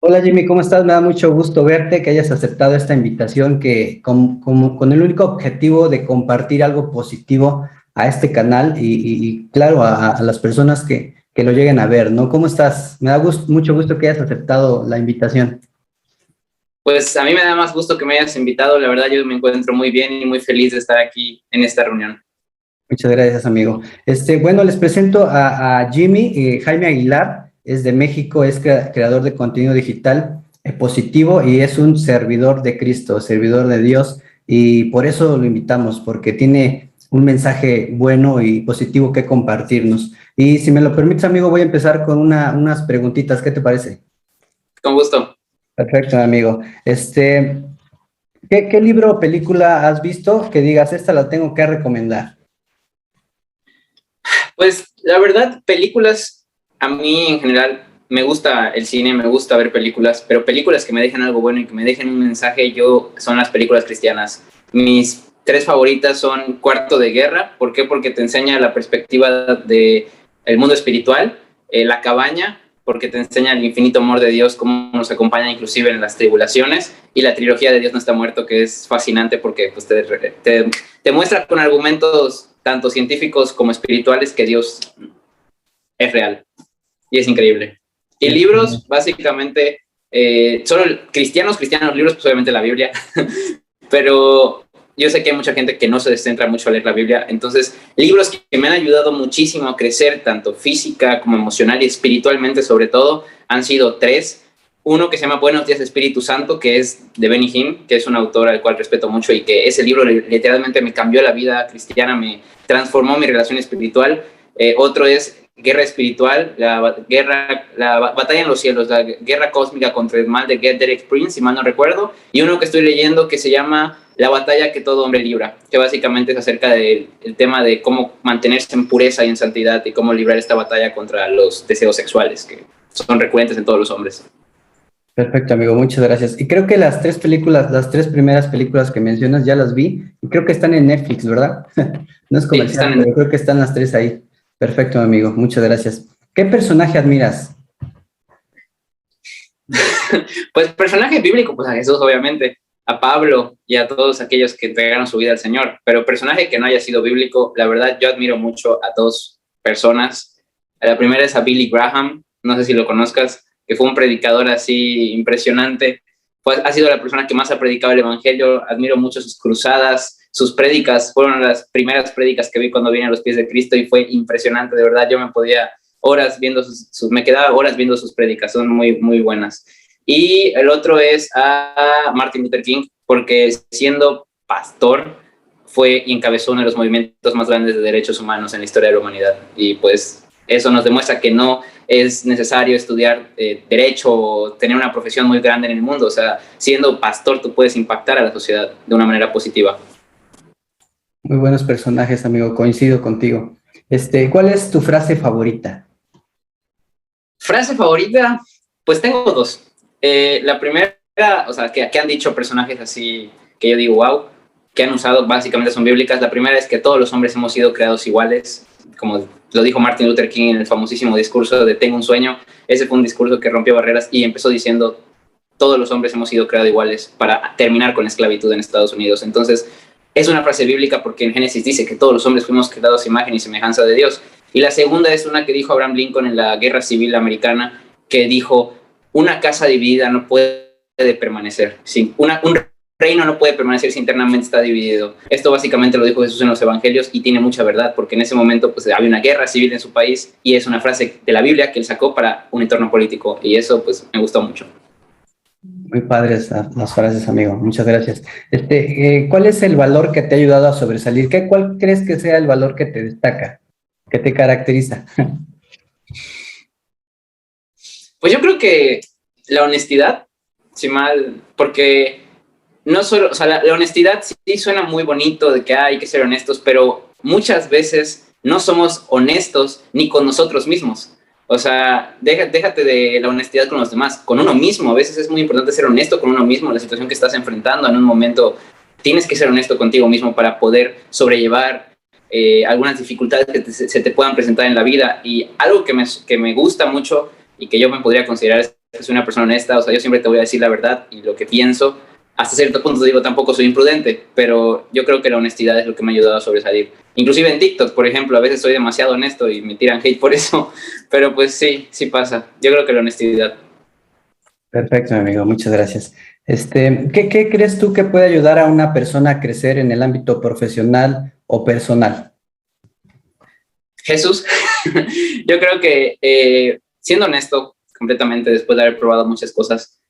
Hola Jimmy, ¿cómo estás? Me da mucho gusto verte, que hayas aceptado esta invitación que con el único objetivo de compartir algo positivo a este canal y claro, a las personas que lo lleguen a ver, ¿no? ¿Cómo estás? Me da mucho gusto que hayas aceptado la invitación. Pues a mí me da más gusto que me hayas invitado. La verdad, yo me encuentro muy bien y muy feliz de estar aquí en esta reunión. Muchas gracias, amigo. Bueno, les presento a Jimmy, Jaime Aguilar, es de México, es creador de contenido digital positivo y es un servidor de Cristo, servidor de Dios, y por eso lo invitamos, porque tiene un mensaje bueno y positivo que compartirnos. Y si me lo permites, amigo, voy a empezar con unas preguntitas, ¿qué te parece? Con gusto. Perfecto, amigo. ¿Qué libro o película has visto que digas, esta la tengo que recomendar? Pues la verdad, películas, a mí en general me gusta el cine, me gusta ver películas, pero películas que me dejen algo bueno y que me dejen un mensaje, son las películas cristianas. Mis tres favoritas son Cuarto de Guerra. ¿Por qué? Porque te enseña la perspectiva del mundo espiritual. La Cabaña, porque te enseña el infinito amor de Dios, cómo nos acompaña inclusive en las tribulaciones. Y la trilogía de Dios no está muerto, que es fascinante porque pues, te muestra con argumentos tanto científicos como espirituales que Dios es real y es increíble. Y libros, básicamente, solo cristianos, libros, pues obviamente la Biblia, pero yo sé que hay mucha gente que no se centra mucho a leer la Biblia, entonces libros que me han ayudado muchísimo a crecer, tanto física como emocional y espiritualmente sobre todo, han sido tres. Uno que se llama Buenos días Espíritu Santo, que es de Benny Hinn, que es un autor al cual respeto mucho y que ese libro literalmente me cambió la vida cristiana, me transformó mi relación espiritual. Otro es Guerra Espiritual, la batalla en los cielos, la guerra cósmica contra el mal de Derek Prince, si mal no recuerdo. Y uno que estoy leyendo que se llama La batalla que todo hombre libra, que básicamente es acerca del tema de cómo mantenerse en pureza y en santidad y cómo librar esta batalla contra los deseos sexuales que son recurrentes en todos los hombres. Perfecto, amigo, muchas gracias. Y creo que las tres primeras películas que mencionas ya las vi y creo que están en Netflix, ¿verdad? No es Sí, comercial, pero creo que están las tres ahí. Perfecto, amigo, muchas gracias. ¿Qué personaje admiras? Pues personaje bíblico, pues a Jesús obviamente, a Pablo y a todos aquellos que entregaron su vida al Señor, pero personaje que no haya sido bíblico, la verdad yo admiro mucho a dos personas. La primera es a Billy Graham, no sé si lo conozcas, que fue un predicador así impresionante, pues ha sido la persona que más ha predicado el evangelio. Admiro mucho sus cruzadas, sus prédicas, fueron las primeras prédicas que vi cuando vine a los pies de Cristo y fue impresionante, de verdad, yo me podía horas viendo me quedaba horas viendo sus prédicas, son muy, muy buenas. Y el otro es a Martin Luther King, porque siendo pastor fue y encabezó uno de los movimientos más grandes de derechos humanos en la historia de la humanidad. Y pues eso nos demuestra que no es necesario estudiar derecho o tener una profesión muy grande en el mundo. O sea, siendo pastor tú puedes impactar a la sociedad de una manera positiva. Muy buenos personajes, amigo, coincido contigo. ¿Cuál es tu frase favorita? Frase favorita, pues tengo dos. La primera, o sea, que han dicho personajes así que yo digo, wow, que han usado básicamente son bíblicas. La primera es que todos los hombres hemos sido creados iguales, como lo dijo Martin Luther King en el famosísimo discurso de Tengo un sueño. Ese fue un discurso que rompió barreras y empezó diciendo, todos los hombres hemos sido creados iguales para terminar con la esclavitud en Estados Unidos. Entonces, es una frase bíblica porque en Génesis dice que todos los hombres fuimos creados a imagen y semejanza de Dios. Y la segunda es una que dijo Abraham Lincoln en la Guerra Civil Americana, que dijo, una casa dividida no puede permanecer. Un reino no puede permanecer si internamente está dividido. Esto básicamente lo dijo Jesús en los evangelios y tiene mucha verdad, porque en ese momento pues, había una guerra civil en su país y es una frase de la Biblia que él sacó para un entorno político y eso pues me gustó mucho. Muy padres las frases, amigo. Muchas gracias. ¿Cuál es el valor que te ha ayudado a sobresalir? ¿Cuál crees que sea el valor que te destaca, que te caracteriza? Pues yo creo que la honestidad, si mal, porque no solo, o sea, la honestidad sí suena muy bonito de que hay que ser honestos, pero muchas veces no somos honestos ni con nosotros mismos. O sea, déjate de la honestidad con los demás, con uno mismo. A veces es muy importante ser honesto con uno mismo, la situación que estás enfrentando en un momento. Tienes que ser honesto contigo mismo para poder sobrellevar algunas dificultades que se te puedan presentar en la vida. Y algo que me gusta mucho y que yo me podría considerar soy una persona honesta, o sea, yo siempre te voy a decir la verdad y lo que pienso. Hasta cierto punto digo, tampoco soy imprudente, pero yo creo que la honestidad es lo que me ha ayudado a sobresalir. Inclusive en TikTok, por ejemplo, a veces soy demasiado honesto y me tiran hate por eso, pero pues sí, sí pasa. Yo creo que la honestidad. Perfecto, mi amigo, muchas gracias. ¿Qué crees tú que puede ayudar a una persona a crecer en el ámbito profesional o personal? Jesús, yo creo que siendo honesto completamente después de haber probado muchas cosas,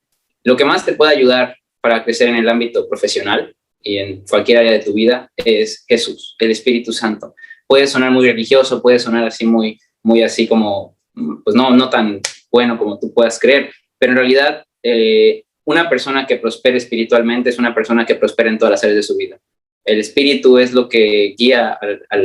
lo que más te puede ayudar para crecer en el ámbito profesional y en cualquier área de tu vida es Jesús, el Espíritu Santo. Puede sonar muy religioso, puede sonar así muy así como, pues no tan bueno como tú puedas creer, pero en realidad una persona que prospere espiritualmente es una persona que prospera en todas las áreas de su vida. El espíritu es lo que guía a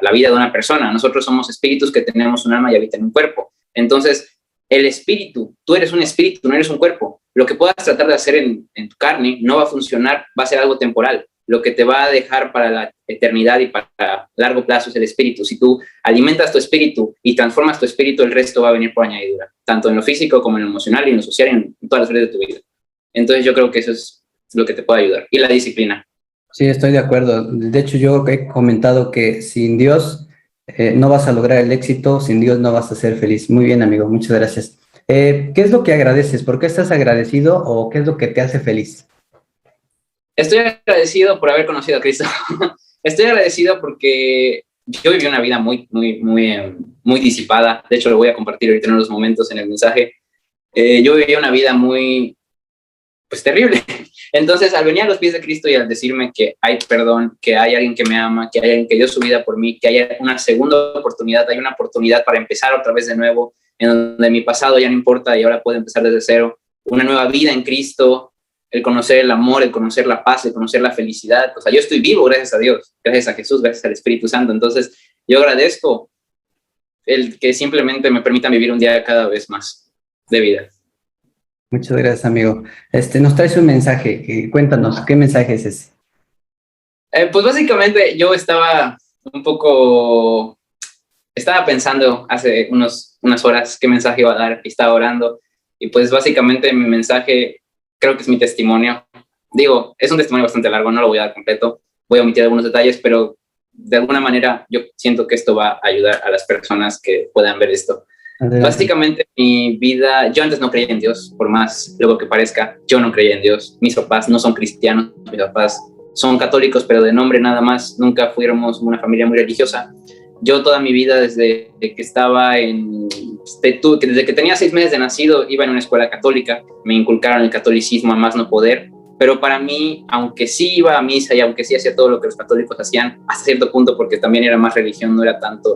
la vida de una persona. Nosotros somos espíritus que tenemos un alma y habitan en un cuerpo. Entonces, el espíritu, tú eres un espíritu, no eres un cuerpo. Lo que puedas tratar de hacer en tu carne no va a funcionar, va a ser algo temporal. Lo que te va a dejar para la eternidad y para largo plazo es el espíritu. Si tú alimentas tu espíritu y transformas tu espíritu, el resto va a venir por añadidura, tanto en lo físico como en lo emocional y en lo social y en todas las áreas de tu vida. Entonces, yo creo que eso es lo que te puede ayudar. Y la disciplina. Sí, estoy de acuerdo. De hecho, yo he comentado que sin Dios no vas a lograr el éxito, sin Dios no vas a ser feliz. Muy bien, amigo, muchas gracias. ¿Qué es lo que agradeces? ¿Por qué estás agradecido o qué es lo que te hace feliz? Estoy agradecido por haber conocido a Cristo. Estoy agradecido porque yo viví una vida muy disipada. De hecho, lo voy a compartir ahorita en unos momentos en el mensaje. Yo viví una vida pues terrible. Entonces, al venir a los pies de Cristo y al decirme que hay perdón, que hay alguien que me ama, que hay alguien que dio su vida por mí, que hay una segunda oportunidad, hay una oportunidad para empezar otra vez de nuevo, en donde mi pasado ya no importa y ahora puedo empezar desde cero, una nueva vida en Cristo, el conocer el amor, el conocer la paz, el conocer la felicidad. O sea, yo estoy vivo gracias a Dios, gracias a Jesús, gracias al Espíritu Santo. Entonces, yo agradezco el que simplemente me permitan vivir un día cada vez más de vida. Muchas gracias, amigo. Nos traes un mensaje. Cuéntanos, ¿qué mensaje es ese? Pues básicamente yo estaba pensando hace unas horas qué mensaje iba a dar y estaba orando. Y pues básicamente mi mensaje creo que es mi testimonio. Digo, es un testimonio bastante largo, no lo voy a dar completo. Voy a omitir algunos detalles, pero de alguna manera yo siento que esto va a ayudar a las personas que puedan ver esto. Adelante. Básicamente mi vida, yo antes no creía en Dios, por más luego que parezca, yo no creía en Dios. Mis papás no son cristianos, mis papás son católicos, pero de nombre nada más, nunca fuéramos una familia muy religiosa. Yo toda mi vida, desde que desde que tenía 6 meses de nacido, iba en una escuela católica, me inculcaron el catolicismo a más no poder, pero para mí, aunque sí iba a misa y aunque sí hacía todo lo que los católicos hacían, hasta cierto punto, porque también era más religión, no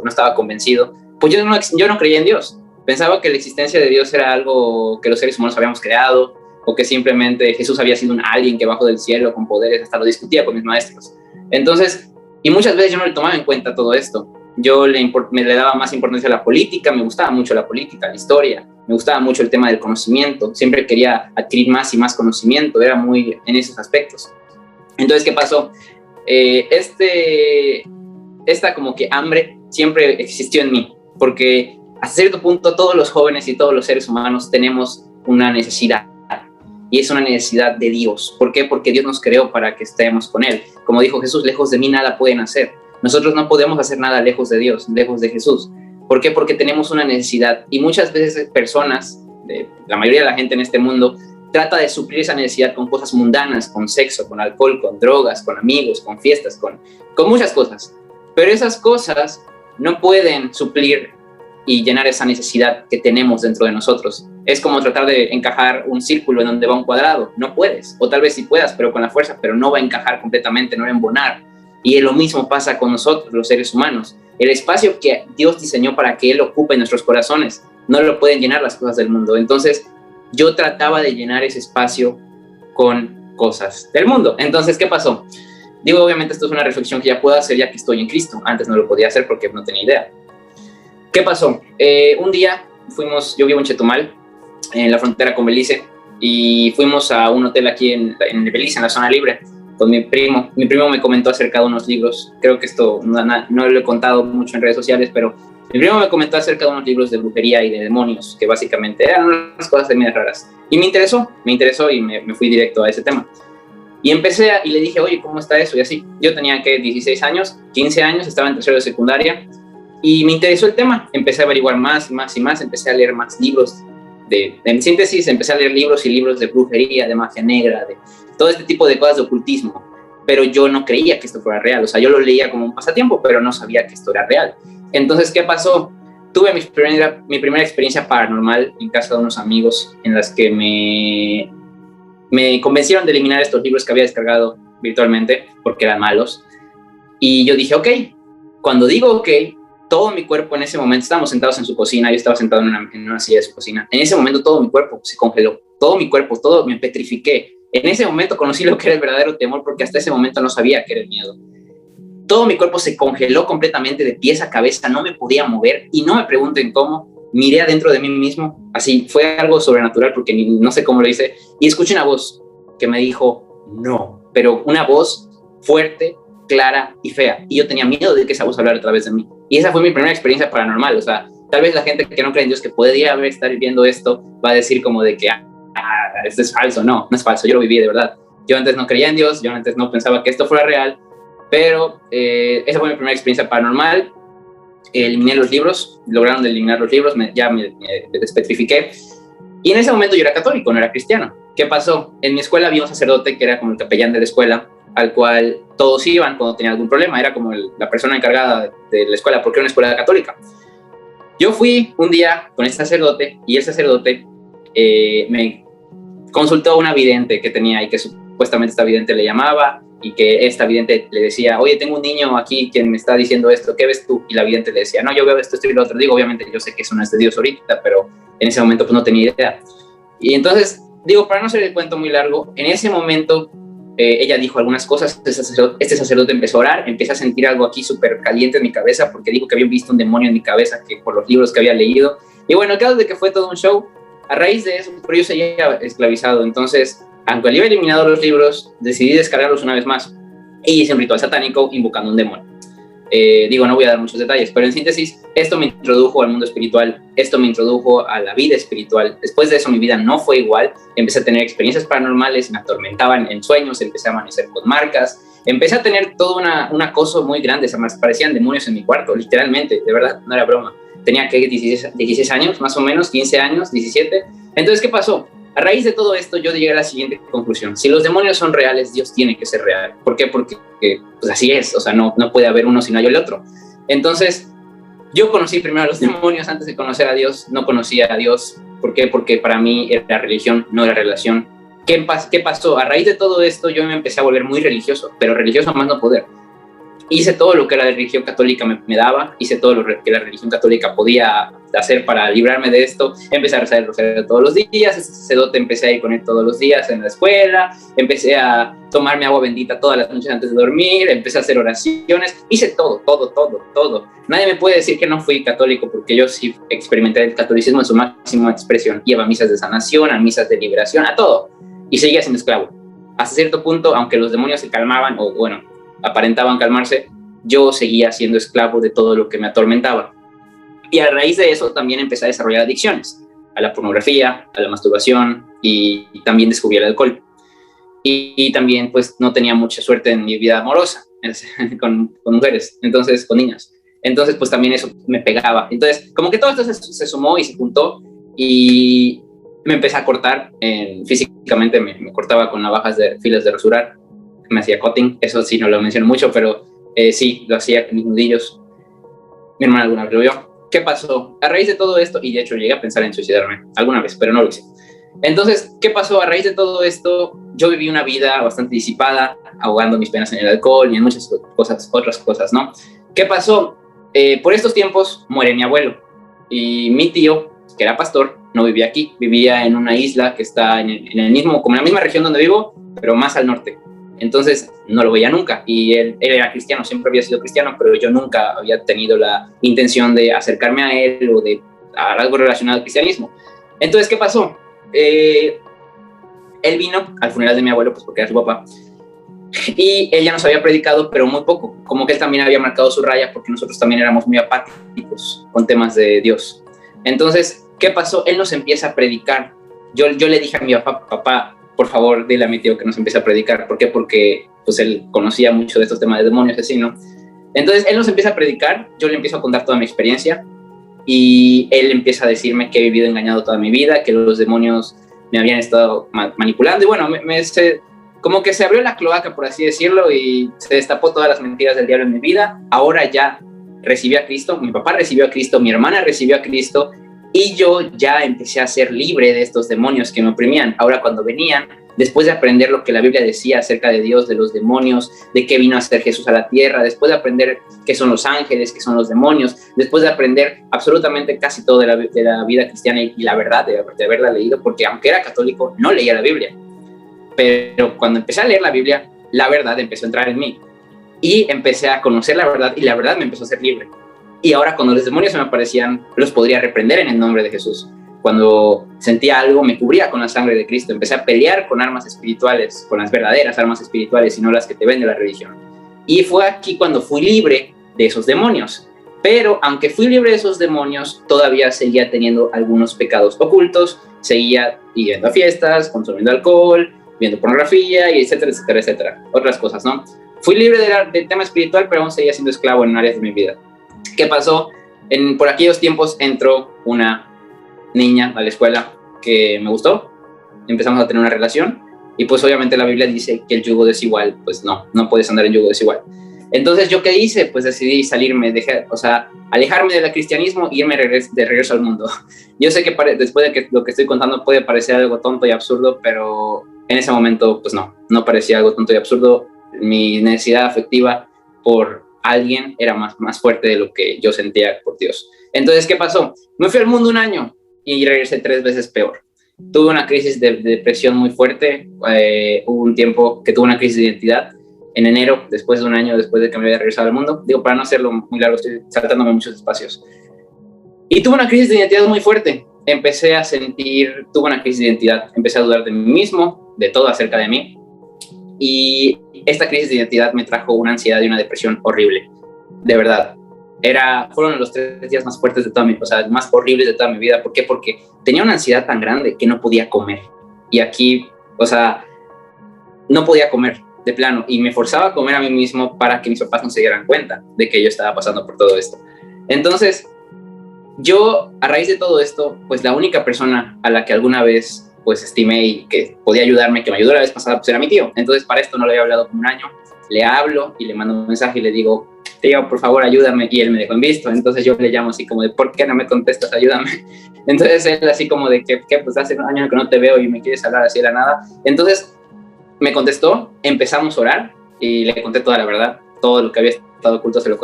estaba convencido, pues yo no creía en Dios. Pensaba que la existencia de Dios era algo que los seres humanos habíamos creado, o que simplemente Jesús había sido un alguien que bajó del cielo con poderes, hasta lo discutía con mis maestros. Entonces, y muchas veces yo no le tomaba en cuenta todo esto. Yo le daba más importancia a la política, me gustaba mucho la política, la historia, me gustaba mucho el tema del conocimiento, siempre quería adquirir más y más conocimiento, era muy en esos aspectos. Entonces, ¿qué pasó? Esta como que hambre siempre existió en mí, porque hasta cierto punto todos los jóvenes y todos los seres humanos tenemos una necesidad, y es una necesidad de Dios. ¿Por qué? Porque Dios nos creó para que estemos con Él. Como dijo Jesús, lejos de mí nada pueden hacer. Nosotros no podemos hacer nada lejos de Dios, lejos de Jesús. ¿Por qué? Porque tenemos una necesidad, y muchas veces personas, la mayoría de la gente en este mundo, trata de suplir esa necesidad con cosas mundanas, con sexo, con alcohol, con drogas, con amigos, con fiestas, con muchas cosas. Pero esas cosas no pueden suplir y llenar esa necesidad que tenemos dentro de nosotros. Es como tratar de encajar un círculo en donde va un cuadrado. No puedes, o tal vez sí puedas, pero con la fuerza, pero no va a encajar completamente, no va a embonar. Y lo mismo pasa con nosotros, los seres humanos. El espacio que Dios diseñó para que Él ocupe en nuestros corazones, no lo pueden llenar las cosas del mundo. Entonces, yo trataba de llenar ese espacio con cosas del mundo. Entonces, ¿qué pasó? Digo, obviamente esto es una reflexión que ya puedo hacer ya que estoy en Cristo. Antes no lo podía hacer porque no tenía idea. ¿Qué pasó? Un día yo vivo en Chetumal, en la frontera con Belice, y fuimos a un hotel aquí en Belice, en la zona libre, mi primo. Mi primo me comentó acerca de unos libros, creo que esto no lo he contado mucho en redes sociales, pero mi primo me comentó acerca de unos libros de brujería y de demonios, que básicamente eran unas cosas de medias raras. Y me interesó y me fui directo a ese tema. Y y le dije, oye, ¿cómo está eso? Y así, yo tenía que 16 años, 15 años, estaba en tercero de secundaria, y me interesó el tema. Empecé a averiguar más y más y más, empecé a leer más libros. En síntesis, empecé a leer libros y libros de brujería, de magia negra, de todo este tipo de cosas de ocultismo. Pero yo no creía que esto fuera real. O sea, yo lo leía como un pasatiempo, pero no sabía que esto era real. Entonces, ¿qué pasó? Tuve mi primera experiencia paranormal en casa de unos amigos en las que me convencieron de eliminar estos libros que había descargado virtualmente porque eran malos. Y yo dije, ok. Cuando digo ok, todo mi cuerpo en ese momento, estábamos sentados en su cocina, yo estaba sentado en una silla de su cocina. En ese momento todo mi cuerpo se congeló, todo mi cuerpo, todo me petrifiqué. En ese momento conocí lo que era el verdadero temor porque hasta ese momento no sabía qué era el miedo. Todo mi cuerpo se congeló completamente de pies a cabeza, no me podía mover y no me pregunten cómo. Miré adentro de mí mismo, así fue algo sobrenatural porque no sé cómo lo hice, y escuché una voz que me dijo no, pero una voz fuerte, clara y fea, y yo tenía miedo de que esa voz hablara a través de mí, y esa fue mi primera experiencia paranormal. O sea, tal vez la gente que no cree en Dios, que podría estar viendo esto, va a decir como de que esto es falso. No es falso, yo lo viví de verdad. Yo antes no creía en Dios, yo antes no pensaba que esto fuera real, pero esa fue mi primera experiencia paranormal. Eliminé los libros, lograron eliminar los libros, ya me despetrifiqué. Y en ese momento yo era católico, no era cristiano. ¿Qué pasó? En mi escuela había un sacerdote que era como el capellán de la escuela, al cual todos iban cuando tenían algún problema. Era como la persona encargada de la escuela, porque era una escuela católica. Yo fui un día con este sacerdote y el sacerdote me consultó a una vidente que tenía y que supuestamente esta vidente le llamaba, y que esta vidente le decía, oye, tengo un niño aquí quien me está diciendo esto, ¿qué ves tú? Y la vidente le decía, no, yo veo esto y lo otro. Digo, obviamente yo sé que eso no es de Dios ahorita, pero en ese momento pues no tenía idea. Y entonces, digo, para no hacer el cuento muy largo, en ese momento ella dijo algunas cosas, este sacerdote empezó a orar, empecé a sentir algo aquí súper caliente en mi cabeza, porque dijo que había visto un demonio en mi cabeza que por los libros que había leído. Y bueno, el caso de que fue todo un show. A raíz de eso, pero yo seguía esclavizado. Entonces, aunque había eliminado los libros, decidí descargarlos una vez más y hice un ritual satánico invocando un demonio. Digo, no voy a dar muchos detalles, pero en síntesis, esto me introdujo al mundo espiritual, esto me introdujo a la vida espiritual. Después de eso, mi vida no fue igual. Empecé a tener experiencias paranormales, me atormentaban en sueños, empecé a amanecer con marcas, empecé a tener todo un acoso muy grande. Se me parecían demonios en mi cuarto, literalmente, de verdad, no era broma. Tenía que 16 años, más o menos, 15 años, 17. Entonces, ¿qué pasó? A raíz de todo esto, yo llegué a la siguiente conclusión. Si los demonios son reales, Dios tiene que ser real. ¿Por qué? Porque pues así es. O sea, no puede haber uno si no hay el otro. Entonces, yo conocí primero a los demonios antes de conocer a Dios. No conocía a Dios. ¿Por qué? Porque para mí era religión, no era relación. ¿Qué pasó? A raíz de todo esto, yo me empecé a volver muy religioso, pero religioso a más no poder. Hice todo lo que la religión católica me daba, hice todo lo que la religión católica podía hacer para librarme de esto. Empecé a rezar el rosario todos los días, ese sacerdote empecé a ir con él todos los días en la escuela, empecé a tomarme agua bendita todas las noches antes de dormir, empecé a hacer oraciones, hice todo. Nadie me puede decir que no fui católico, porque yo sí experimenté el catolicismo en su máxima expresión. Iba a misas de sanación, a misas de liberación, a todo, y seguía siendo esclavo. Hasta cierto punto, aunque los demonios se calmaban, o bueno, aparentaban calmarse, yo seguía siendo esclavo de todo lo que me atormentaba. Y a raíz de eso también empecé a desarrollar adicciones a la pornografía, a la masturbación, y también descubrí el alcohol. Y también pues no tenía mucha suerte en mi vida amorosa con mujeres, entonces con niñas. Entonces pues también eso me pegaba. Entonces como que todo esto se sumó y se juntó, y me empecé a cortar físicamente. Me cortaba con navajas de filas de rasurar, me hacía cutting. Eso sí no lo menciono mucho, pero sí, lo hacía con mis nudillos. Mi hermana alguna vez lo vio. ¿Qué pasó? A raíz de todo esto, y de hecho llegué a pensar en suicidarme alguna vez, pero no lo hice. Entonces, ¿qué pasó? A raíz de todo esto, yo viví una vida bastante disipada, ahogando mis penas en el alcohol y en muchas otras cosas, ¿no? ¿Qué pasó? Por estos tiempos muere mi abuelo, y mi tío, que era pastor, no vivía aquí, vivía en una isla que está en la misma región donde vivo, pero más al norte. Entonces no lo veía nunca, y él era cristiano, siempre había sido cristiano, pero yo nunca había tenido la intención de acercarme a él o de algo relacionado al cristianismo. Entonces, ¿qué pasó? Él vino al funeral de mi abuelo, pues porque era su papá, Y él ya nos había predicado, pero muy poco, como que él también había marcado su raya porque nosotros también éramos muy apáticos con temas de Dios. Entonces, ¿qué pasó? Él nos empieza a predicar. Yo le dije a mi papá, por favor, dile a mi tío que nos empiece a predicar. ¿Por qué? Porque pues él conocía mucho de estos temas de demonios y así, ¿no? Entonces, él nos empieza a predicar, yo le empiezo a contar toda mi experiencia y él empieza a decirme que he vivido engañado toda mi vida, que los demonios me habían estado manipulando y bueno, como que se abrió la cloaca, por así decirlo, y se destapó todas las mentiras del diablo en mi vida. Ahora ya recibí a Cristo, mi papá recibió a Cristo, mi hermana recibió a Cristo, y yo ya empecé a ser libre de estos demonios que me oprimían. Ahora cuando venían, después de aprender lo que la Biblia decía acerca de Dios, de los demonios, de qué vino a hacer Jesús a la tierra, después de aprender qué son los ángeles, qué son los demonios, después de aprender absolutamente casi todo de la vida cristiana y la verdad, de haberla leído, porque aunque era católico, no leía la Biblia. Pero cuando empecé a leer la Biblia, la verdad empezó a entrar en mí y empecé a conocer la verdad y la verdad me empezó a hacer libre. Y ahora cuando los demonios me aparecían, los podría reprender en el nombre de Jesús. Cuando sentía algo, me cubría con la sangre de Cristo. Empecé a pelear con armas espirituales, con las verdaderas armas espirituales y no las que te vende la religión. Y fue aquí cuando fui libre de esos demonios. Pero aunque fui libre de esos demonios, todavía seguía teniendo algunos pecados ocultos, seguía yendo a fiestas, consumiendo alcohol, viendo pornografía, y etcétera, etcétera, etcétera. Otras cosas, ¿no? Fui libre del tema espiritual, pero aún seguía siendo esclavo en áreas de mi vida. ¿Qué pasó? Por aquellos tiempos entró una niña a la escuela que me gustó, empezamos a tener una relación, y pues obviamente la Biblia dice que el yugo desigual, pues no puedes andar en yugo desigual. Entonces, ¿yo qué hice? Pues decidí salirme, alejarme del cristianismo e irme de regreso al mundo. Yo sé que después de que lo que estoy contando puede parecer algo tonto y absurdo, pero en ese momento, pues no parecía algo tonto y absurdo. Mi necesidad afectiva por alguien era más fuerte de lo que yo sentía por Dios. Entonces, ¿qué pasó? Me fui al mundo un año y regresé 3 veces peor. Tuve una crisis de depresión muy fuerte. Hubo un tiempo que tuve una crisis de identidad. En enero, después de un año, después de que me había regresado al mundo, digo, para no hacerlo muy largo, estoy saltándome muchos espacios. Y tuve una crisis de identidad muy fuerte. Tuve una crisis de identidad, empecé a dudar de mí mismo, de todo acerca de mí. Y esta crisis de identidad me trajo una ansiedad y una depresión horrible. De verdad. Fueron los 3 días más fuertes de toda mi vida, o sea, más horribles de toda mi vida. ¿Por qué? Porque tenía una ansiedad tan grande que no podía comer. Y aquí, o sea, no podía comer. De plano, y me forzaba a comer a mí mismo para que mis papás no se dieran cuenta de que yo estaba pasando por todo esto. Entonces, yo, a raíz de todo esto, pues la única persona a la que alguna vez pues estimé y que podía ayudarme, que me ayudó la vez pasada, pues era mi tío. Entonces, para esto no le había hablado como un año, le hablo y le mando un mensaje y le digo, tío, por favor, ayúdame, y él me dejó en visto. Entonces yo le llamo así como de, ¿por qué no me contestas? Ayúdame. Entonces él así como de, ¿qué? Pues hace un año que no te veo y me quieres hablar así de la nada. Entonces me contestó, empezamos a orar y le conté toda la verdad, todo lo que había estado oculto se lo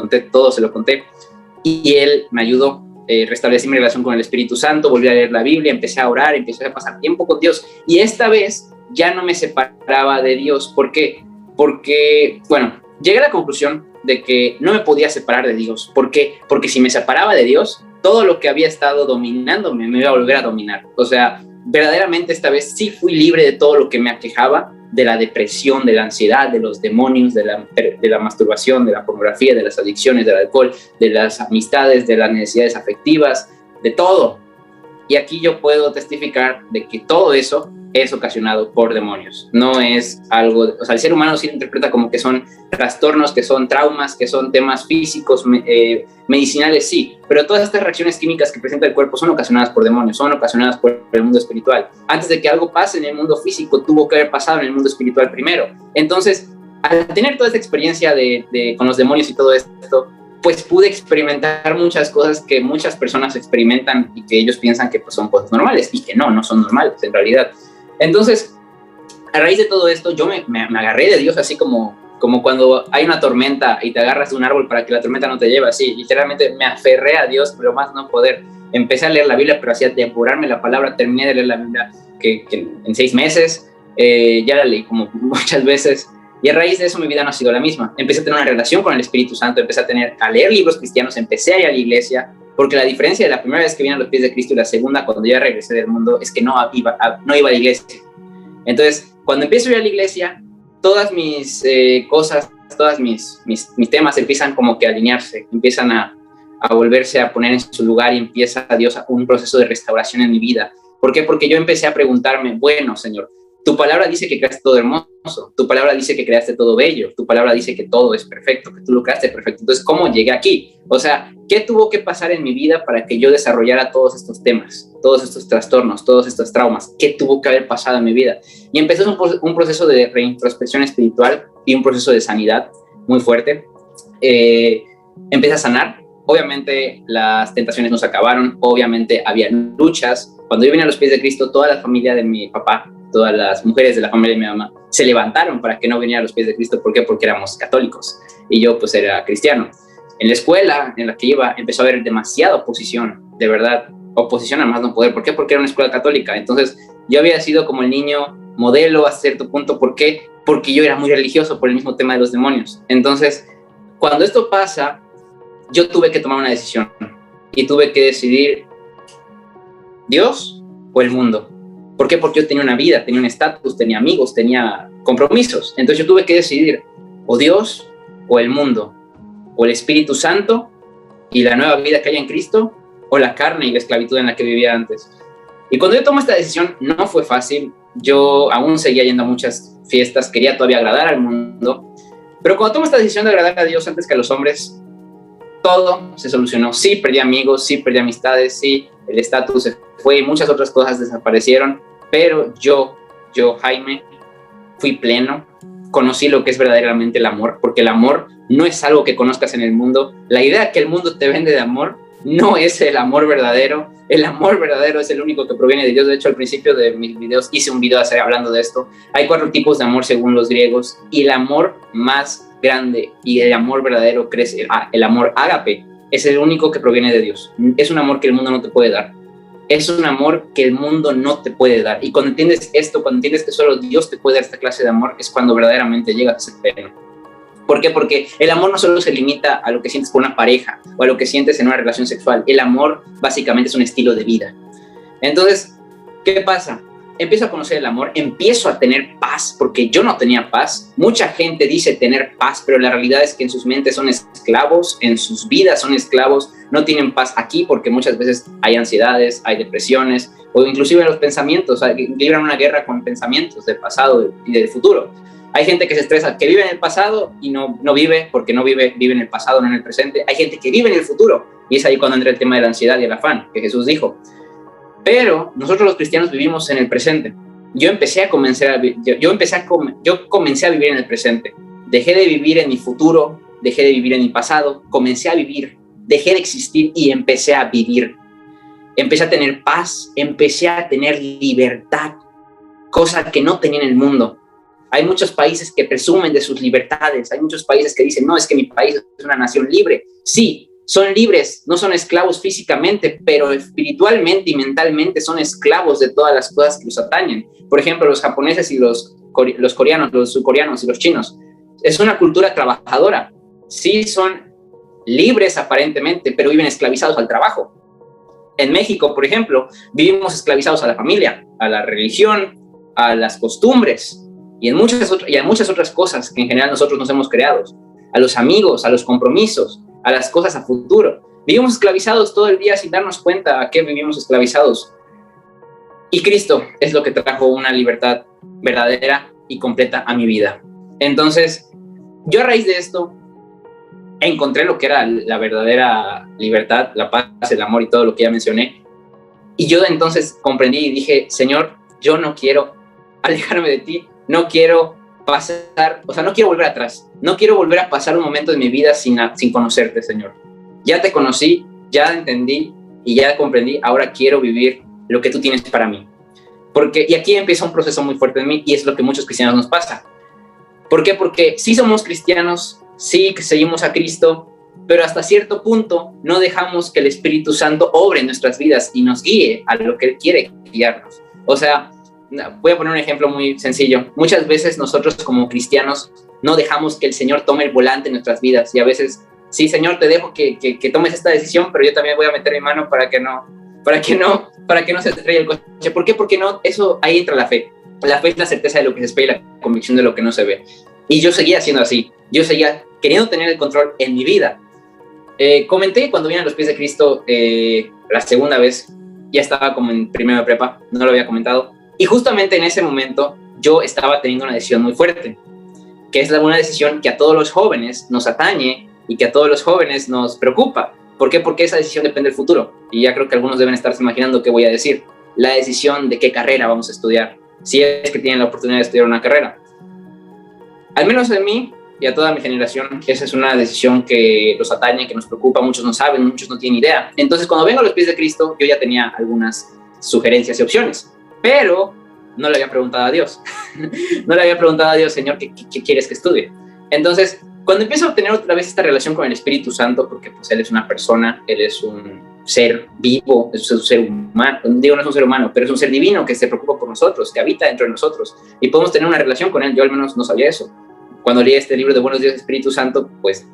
conté, y él me ayudó, restablecí mi relación con el Espíritu Santo, volví a leer la Biblia, empecé a orar, empecé a pasar tiempo con Dios, y esta vez ya no me separaba de Dios. ¿Por qué? Porque, bueno, llegué a la conclusión de que no me podía separar de Dios. ¿Por qué? Porque si me separaba de Dios, todo lo que había estado dominándome me iba a volver a dominar. O sea, verdaderamente esta vez sí fui libre de todo lo que me aquejaba, de la depresión, de la ansiedad, de los demonios, de la masturbación, de la pornografía, de las adicciones, del alcohol, de las amistades, de las necesidades afectivas, de todo. Y aquí yo puedo testificar de que todo eso es ocasionado por demonios. No es algo, o sea, el ser humano sí lo interpreta como que son trastornos, que son traumas, que son temas físicos, medicinales, sí, pero todas estas reacciones químicas que presenta el cuerpo son ocasionadas por demonios, son ocasionadas por el mundo espiritual. Antes de que algo pase en el mundo físico, tuvo que haber pasado en el mundo espiritual primero. Entonces, al tener toda esta experiencia con los demonios y todo esto, pues pude experimentar muchas cosas que muchas personas experimentan y que ellos piensan que pues, son cosas normales, y que no son normales en realidad. Entonces, a raíz de todo esto, yo me agarré de Dios así como cuando hay una tormenta y te agarras de un árbol para que la tormenta no te lleve, así, literalmente me aferré a Dios, pero más no poder. Empecé a leer la Biblia, pero hacía depurarme la palabra, terminé de leer la Biblia que en 6 meses, ya la leí como muchas veces, y a raíz de eso mi vida no ha sido la misma. Empecé a tener una relación con el Espíritu Santo, empecé a leer libros cristianos, empecé a ir a la iglesia, porque la diferencia de la primera vez que vine a los pies de Cristo y la segunda, cuando ya regresé del mundo, es que no iba a la iglesia. Entonces, cuando empiezo a ir a la iglesia, todas mis cosas, todos mis temas empiezan como que a alinearse, empiezan a volverse a poner en su lugar y empieza Dios un proceso de restauración en mi vida. ¿Por qué? Porque yo empecé a preguntarme, bueno, Señor, tu palabra dice que creaste todo hermoso, tu palabra dice que creaste todo bello, tu palabra dice que todo es perfecto, que tú lo creaste perfecto. Entonces, ¿cómo llegué aquí? O sea, ¿qué tuvo que pasar en mi vida para que yo desarrollara todos estos temas, todos estos trastornos, todos estos traumas? ¿Qué tuvo que haber pasado en mi vida? Y empezó un proceso de reintrospección espiritual y un proceso de sanidad muy fuerte. Empecé a sanar. Obviamente las tentaciones no se acabaron, obviamente había luchas. Cuando yo vine a los pies de Cristo, toda la familia de mi papá, todas las mujeres de la familia de mi mamá, se levantaron para que no viniera a los pies de Cristo. ¿Por qué? Porque éramos católicos y yo pues era cristiano. En la escuela en la que iba empezó a haber demasiada oposición, de verdad, oposición a más no poder. ¿Por qué? Porque era una escuela católica. Entonces yo había sido como el niño modelo hasta cierto punto. ¿Por qué? Porque yo era muy religioso por el mismo tema de los demonios. Entonces, cuando esto pasa, yo tuve que tomar una decisión y tuve que decidir Dios o el mundo. ¿Por qué? Porque yo tenía una vida, tenía un estatus, tenía amigos, tenía compromisos. Entonces yo tuve que decidir o Dios o el mundo, o el Espíritu Santo y la nueva vida que hay en Cristo, o la carne y la esclavitud en la que vivía antes. Y cuando yo tomé esta decisión no fue fácil. Yo aún seguía yendo a muchas fiestas, quería todavía agradar al mundo, pero cuando tomo esta decisión de agradar a Dios antes que a los hombres, todo se solucionó. Sí, perdí amigos, sí, perdí amistades, sí, el estatus se fue y muchas otras cosas desaparecieron, pero yo, Jaime, fui pleno, conocí lo que es verdaderamente el amor, porque el amor no es algo que conozcas en el mundo. La idea que el mundo te vende de amor no es el amor verdadero. El amor verdadero es el único que proviene de Dios. De hecho, al principio de mis videos hice un video hablando de esto. Hay 4 tipos de amor según los griegos, y el amor más grande y el amor verdadero crece, el amor ágape, es el único que proviene de Dios. Es un amor que el mundo no te puede dar. Es un amor que el mundo no te puede dar. Y cuando entiendes esto, cuando entiendes que solo Dios te puede dar esta clase de amor, es cuando verdaderamente llegas a ser pleno. ¿Por qué? Porque el amor no solo se limita a lo que sientes por una pareja o a lo que sientes en una relación sexual. El amor básicamente es un estilo de vida. Entonces, ¿qué pasa? Empiezo a conocer el amor, empiezo a tener paz, porque yo no tenía paz. Mucha gente dice tener paz, pero la realidad es que en sus mentes son esclavos, en sus vidas son esclavos, no tienen paz aquí porque muchas veces hay ansiedades, hay depresiones, o inclusive los pensamientos, libran una guerra con pensamientos del pasado y del futuro. Hay gente que se estresa, que vive en el pasado y no vive, porque no vive en el pasado, no en el presente. Hay gente que vive en el futuro, y es ahí cuando entra el tema de la ansiedad y el afán, que Jesús dijo. Pero nosotros los cristianos vivimos en el presente. Yo comencé a vivir en el presente. Dejé de vivir en mi futuro, dejé de vivir en mi pasado, comencé a vivir, dejé de existir y empecé a vivir. Empecé a tener paz, empecé a tener libertad, cosa que no tenía en el mundo. Hay muchos países que presumen de sus libertades, hay muchos países que dicen, no, es que mi país es una nación libre. Sí, son libres, no son esclavos físicamente, pero espiritualmente y mentalmente son esclavos de todas las cosas que los atañen. Por ejemplo, los japoneses y los coreanos, los surcoreanos y los chinos. Es una cultura trabajadora. Sí son libres aparentemente, pero viven esclavizados al trabajo. En México, por ejemplo, vivimos esclavizados a la familia, a la religión, a las costumbres y a muchas otras cosas que en general nosotros nos hemos creado. A los amigos, a los compromisos, a las cosas a futuro. Vivimos esclavizados todo el día sin darnos cuenta a qué vivimos esclavizados. Y Cristo es lo que trajo una libertad verdadera y completa a mi vida. Entonces, yo a raíz de esto encontré lo que era la verdadera libertad, la paz, el amor y todo lo que ya mencioné. Y yo entonces comprendí y dije, Señor, yo no quiero alejarme de ti, no quiero no quiero volver atrás, no quiero volver a pasar un momento de mi vida sin conocerte, Señor. Ya te conocí, ya entendí y ya comprendí, ahora quiero vivir lo que tú tienes para mí. Y aquí empieza un proceso muy fuerte en mí y es lo que muchos cristianos nos pasa. ¿Por qué? Porque sí somos cristianos, sí seguimos a Cristo, pero hasta cierto punto no dejamos que el Espíritu Santo obre en nuestras vidas y nos guíe a lo que Él quiere guiarnos. O sea, voy a poner un ejemplo muy sencillo. Muchas veces nosotros como cristianos no dejamos que el Señor tome el volante en nuestras vidas y a veces, sí, Señor, te dejo que tomes esta decisión, pero yo también voy a meter mi mano para que no se estrelle el coche. ¿Por qué? Porque no, ahí entra la fe. La fe es la certeza de lo que se espera y la convicción de lo que no se ve. Y yo seguía siendo así. Yo seguía queriendo tener el control en mi vida. Comenté cuando vine a los pies de Cristo la segunda vez, ya estaba como en primero de prepa, no lo había comentado. Y justamente en ese momento yo estaba teniendo una decisión muy fuerte, que es una decisión que a todos los jóvenes nos atañe y que a todos los jóvenes nos preocupa. ¿Por qué? Porque esa decisión depende del futuro. Y ya creo que algunos deben estarse imaginando qué voy a decir. La decisión de qué carrera vamos a estudiar, si es que tienen la oportunidad de estudiar una carrera. Al menos de mí y a toda mi generación, esa es una decisión que los atañe, que nos preocupa. Muchos no saben, muchos no tienen idea. Entonces, cuando vengo a los pies de Cristo, yo ya tenía algunas sugerencias y opciones, pero no le había preguntado a Dios. No le había preguntado a Dios, Señor, ¿qué quieres que estudie? Entonces, cuando empiezo a tener otra vez esta relación con el Espíritu Santo, porque pues Él es una persona, Él es un ser vivo, es un ser humano, digo, no es un ser humano, pero es un ser divino que se preocupa por nosotros, que habita dentro de nosotros, y podemos tener una relación con Él. Yo al menos no sabía eso. Cuando leí este libro de Buenos Días, Espíritu Santo, pues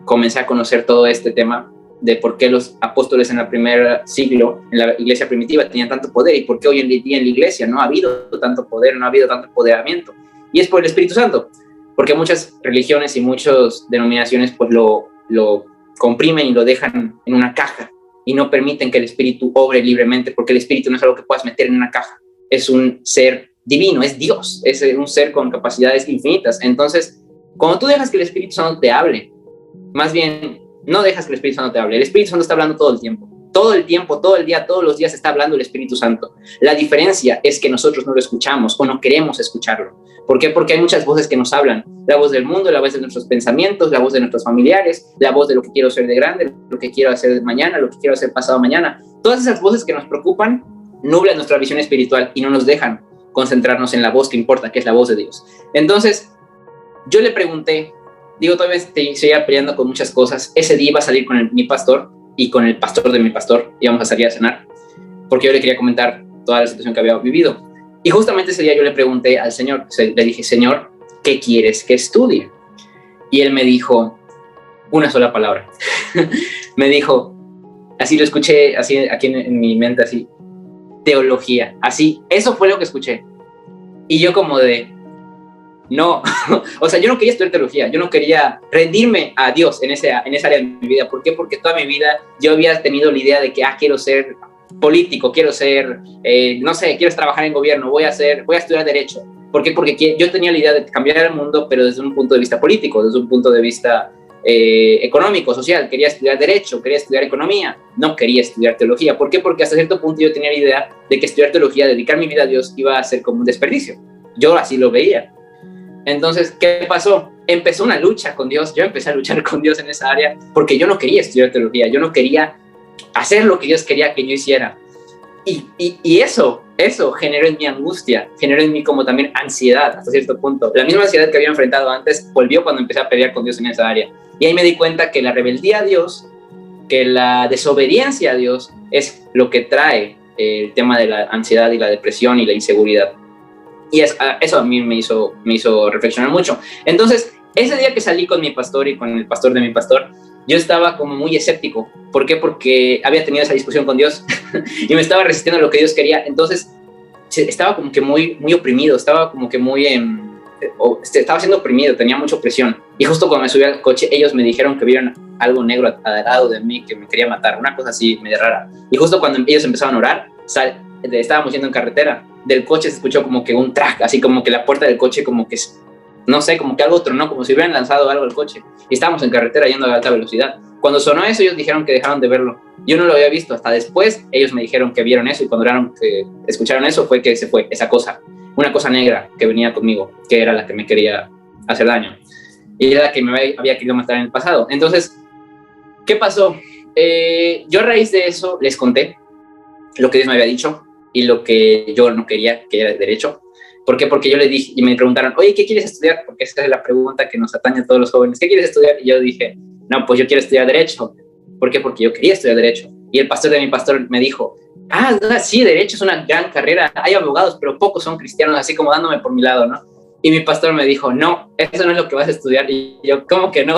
comencé a conocer todo este tema de por qué los apóstoles en el primer siglo, en la iglesia primitiva, tenían tanto poder, y por qué hoy en día en la iglesia no ha habido tanto poder, no ha habido tanto empoderamiento. Y es por el Espíritu Santo, porque muchas religiones y muchas denominaciones pues lo comprimen y lo dejan en una caja y no permiten que el Espíritu obre libremente, porque el Espíritu no es algo que puedas meter en una caja, es un ser divino, es Dios, es un ser con capacidades infinitas. Entonces, cuando tú dejas que el Espíritu Santo te hable, más bien, no dejas que el Espíritu Santo te hable. El Espíritu Santo está hablando todo el tiempo, todo el día, todos los días está hablando el Espíritu Santo. La diferencia es que nosotros no lo escuchamos o no queremos escucharlo. ¿Por qué? Porque hay muchas voces que nos hablan. La voz del mundo, la voz de nuestros pensamientos, la voz de nuestros familiares, la voz de lo que quiero ser de grande, lo que quiero hacer mañana, lo que quiero hacer pasado mañana. Todas esas voces que nos preocupan nublan nuestra visión espiritual y no nos dejan concentrarnos en la voz que importa, que es la voz de Dios. Entonces, yo le pregunté, todavía seguía peleando con muchas cosas. Ese día iba a salir con mi pastor y con el pastor de mi pastor, íbamos a salir a cenar, porque yo le quería comentar toda la situación que había vivido. Y justamente ese día yo le pregunté al Señor, le dije, Señor, ¿qué quieres que estudie? Y Él me dijo una sola palabra. Me dijo, así lo escuché, así aquí en mi mente, así, teología, así, eso fue lo que escuché. Y yo como de, no, o sea, yo no quería estudiar teología, yo no quería rendirme a Dios en esa área de mi vida. ¿Por qué? Porque toda mi vida yo había tenido la idea de que, quiero ser político, quiero ser, no sé, quiero trabajar en gobierno, voy a estudiar derecho. ¿Por qué? Porque yo tenía la idea de cambiar el mundo, pero desde un punto de vista político, desde un punto de vista económico, social. Quería estudiar derecho, quería estudiar economía, no quería estudiar teología. ¿Por qué? Porque hasta cierto punto yo tenía la idea de que estudiar teología, dedicar mi vida a Dios, iba a ser como un desperdicio. Yo así lo veía. Entonces, ¿qué pasó? Empezó una lucha con Dios. Yo empecé a luchar con Dios en esa área porque yo no quería estudiar teología, yo no quería hacer lo que Dios quería que yo hiciera. Y eso generó en mí angustia, generó en mí como también ansiedad hasta cierto punto. La misma ansiedad que había enfrentado antes volvió cuando empecé a pelear con Dios en esa área. Y ahí me di cuenta que la rebeldía a Dios, que la desobediencia a Dios es lo que trae el tema de la ansiedad y la depresión y la inseguridad. Y eso a mí me hizo reflexionar mucho. Entonces, ese día que salí con mi pastor y con el pastor de mi pastor, yo estaba como muy escéptico. ¿Por qué? Porque había tenido esa discusión con Dios y me estaba resistiendo a lo que Dios quería. Entonces, estaba como que muy, muy oprimido, estaba como que muy... estaba siendo oprimido, tenía mucha presión. Y justo cuando me subí al coche, ellos me dijeron que vieron algo negro al lado de mí, que me quería matar, una cosa así medio rara. Y justo cuando ellos empezaron a orar, estábamos yendo en carretera, del coche se escuchó como que un track, así como que la puerta del coche como que, no sé, como que algo tronó, como si hubieran lanzado algo al coche. Y estábamos en carretera yendo a alta velocidad. Cuando sonó eso, ellos dijeron que dejaron de verlo. Yo no lo había visto, hasta después ellos me dijeron que vieron eso, y cuando escucharon eso fue que se fue esa cosa, una cosa negra que venía conmigo, que era la que me quería hacer daño y era la que me había querido matar en el pasado. Entonces, ¿qué pasó? Yo a raíz de eso les conté lo que Dios me había dicho y lo que yo no quería, que era el derecho. ¿Por qué? Porque yo le dije, y me preguntaron, oye, ¿qué quieres estudiar? Porque esa es la pregunta que nos atañe a todos los jóvenes. ¿Qué quieres estudiar? Y yo dije, no, pues yo quiero estudiar derecho. ¿Por qué? Porque yo quería estudiar derecho. Y el pastor de mi pastor me dijo, sí, derecho es una gran carrera. Hay abogados, pero pocos son cristianos, así como dándome por mi lado, ¿no? Y mi pastor me dijo, no, eso no es lo que vas a estudiar. Y yo, ¿cómo que no?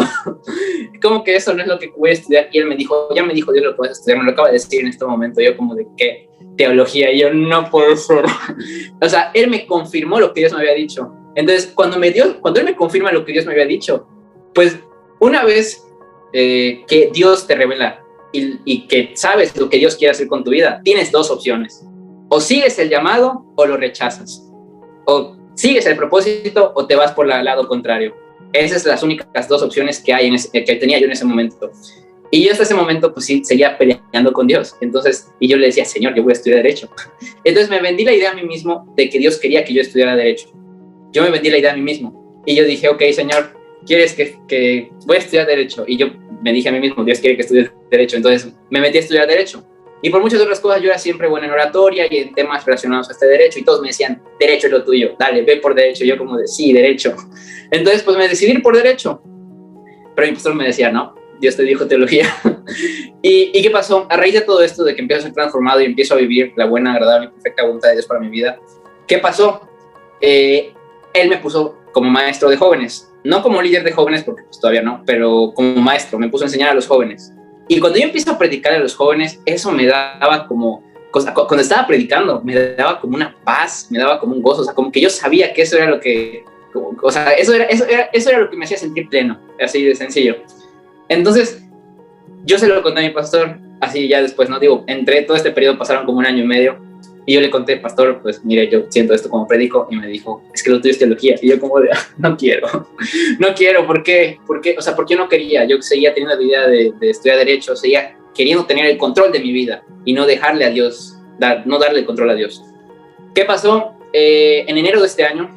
¿Cómo que eso no es lo que voy a estudiar? Y él me dijo, ya me dijo Dios lo que vas a estudiar, me lo acaba de decir en este momento. Yo como de, ¿qué? teología, y yo, no puedo ser. O sea, él me confirmó lo que Dios me había dicho. Entonces, cuando él me confirma lo que Dios me había dicho, pues una vez que Dios te revela y que sabes lo que Dios quiere hacer con tu vida, tienes dos opciones: o sigues el llamado o lo rechazas, o sigues el propósito o te vas por el lado contrario. Esas son las únicas dos opciones que que tenía yo en ese momento. Y yo hasta ese momento, pues sí, seguía peleando con Dios. Entonces, y yo le decía, Señor, yo voy a estudiar Derecho. Entonces me vendí la idea a mí mismo de que Dios quería que yo estudiara Derecho. Yo me vendí la idea a mí mismo. Y yo dije, ok, Señor, ¿quieres que voy a estudiar Derecho? Y yo me dije a mí mismo, Dios quiere que estudie Derecho. Entonces me metí a estudiar Derecho. Y por muchas otras cosas yo era siempre bueno en oratoria y en temas relacionados a este derecho. Y todos me decían, Derecho es lo tuyo, dale, ve por Derecho. Y yo como de, sí, Derecho. Entonces, pues me decidí ir por Derecho. Pero mi pastor me decía, no, Dios te dijo teología. ¿Y qué pasó? A raíz de todo esto, de que empiezo a ser transformado y empiezo a vivir la buena, agradable y perfecta voluntad de Dios para mi vida, ¿qué pasó? Él me puso como maestro de jóvenes. No como líder de jóvenes, porque pues todavía no, pero como maestro. Me puso a enseñar a los jóvenes. Y cuando yo empiezo a predicar a los jóvenes, eso me daba como... Cuando estaba predicando, me daba como una paz, me daba como un gozo. O sea, como que yo sabía que eso era lo que... O sea, eso era lo que me hacía sentir pleno. Así de sencillo. Entonces, yo se lo conté a mi pastor, así ya después, ¿no? Digo, entre todo este periodo pasaron como 1 año y medio, y yo le conté, pastor, pues mire, yo siento esto como predico, y me dijo, es que lo tuyo es teología, y yo como de, no quiero, ¿por qué? O sea, ¿por qué no quería? Yo seguía teniendo la idea de estudiar Derecho, seguía queriendo tener el control de mi vida, y no dejarle a Dios, no darle el control a Dios. ¿Qué pasó? En enero de este año,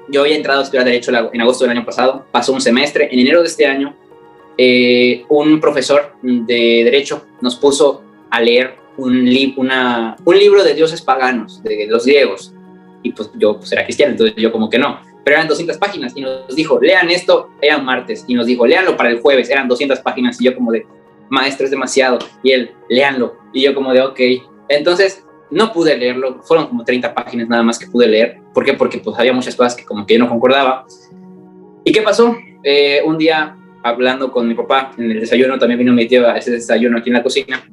yo había entrado a estudiar Derecho en agosto del año pasado, pasó un semestre, en enero de este año, un profesor de Derecho nos puso a leer un libro de dioses paganos, de los griegos, y pues yo pues era cristiano, entonces yo como que no, pero eran 200 páginas, y nos dijo, lean esto, eran martes, y nos dijo, léanlo para el jueves, eran 200 páginas, y yo como de, maestro, es demasiado, y él, léanlo, y yo como de, ok, entonces no pude leerlo, fueron como 30 páginas nada más que pude leer. ¿Por qué? Porque pues había muchas cosas que como que yo no concordaba. ¿Y qué pasó? Un día, hablando con mi papá en el desayuno, también vino mi tío a ese desayuno aquí en la cocina,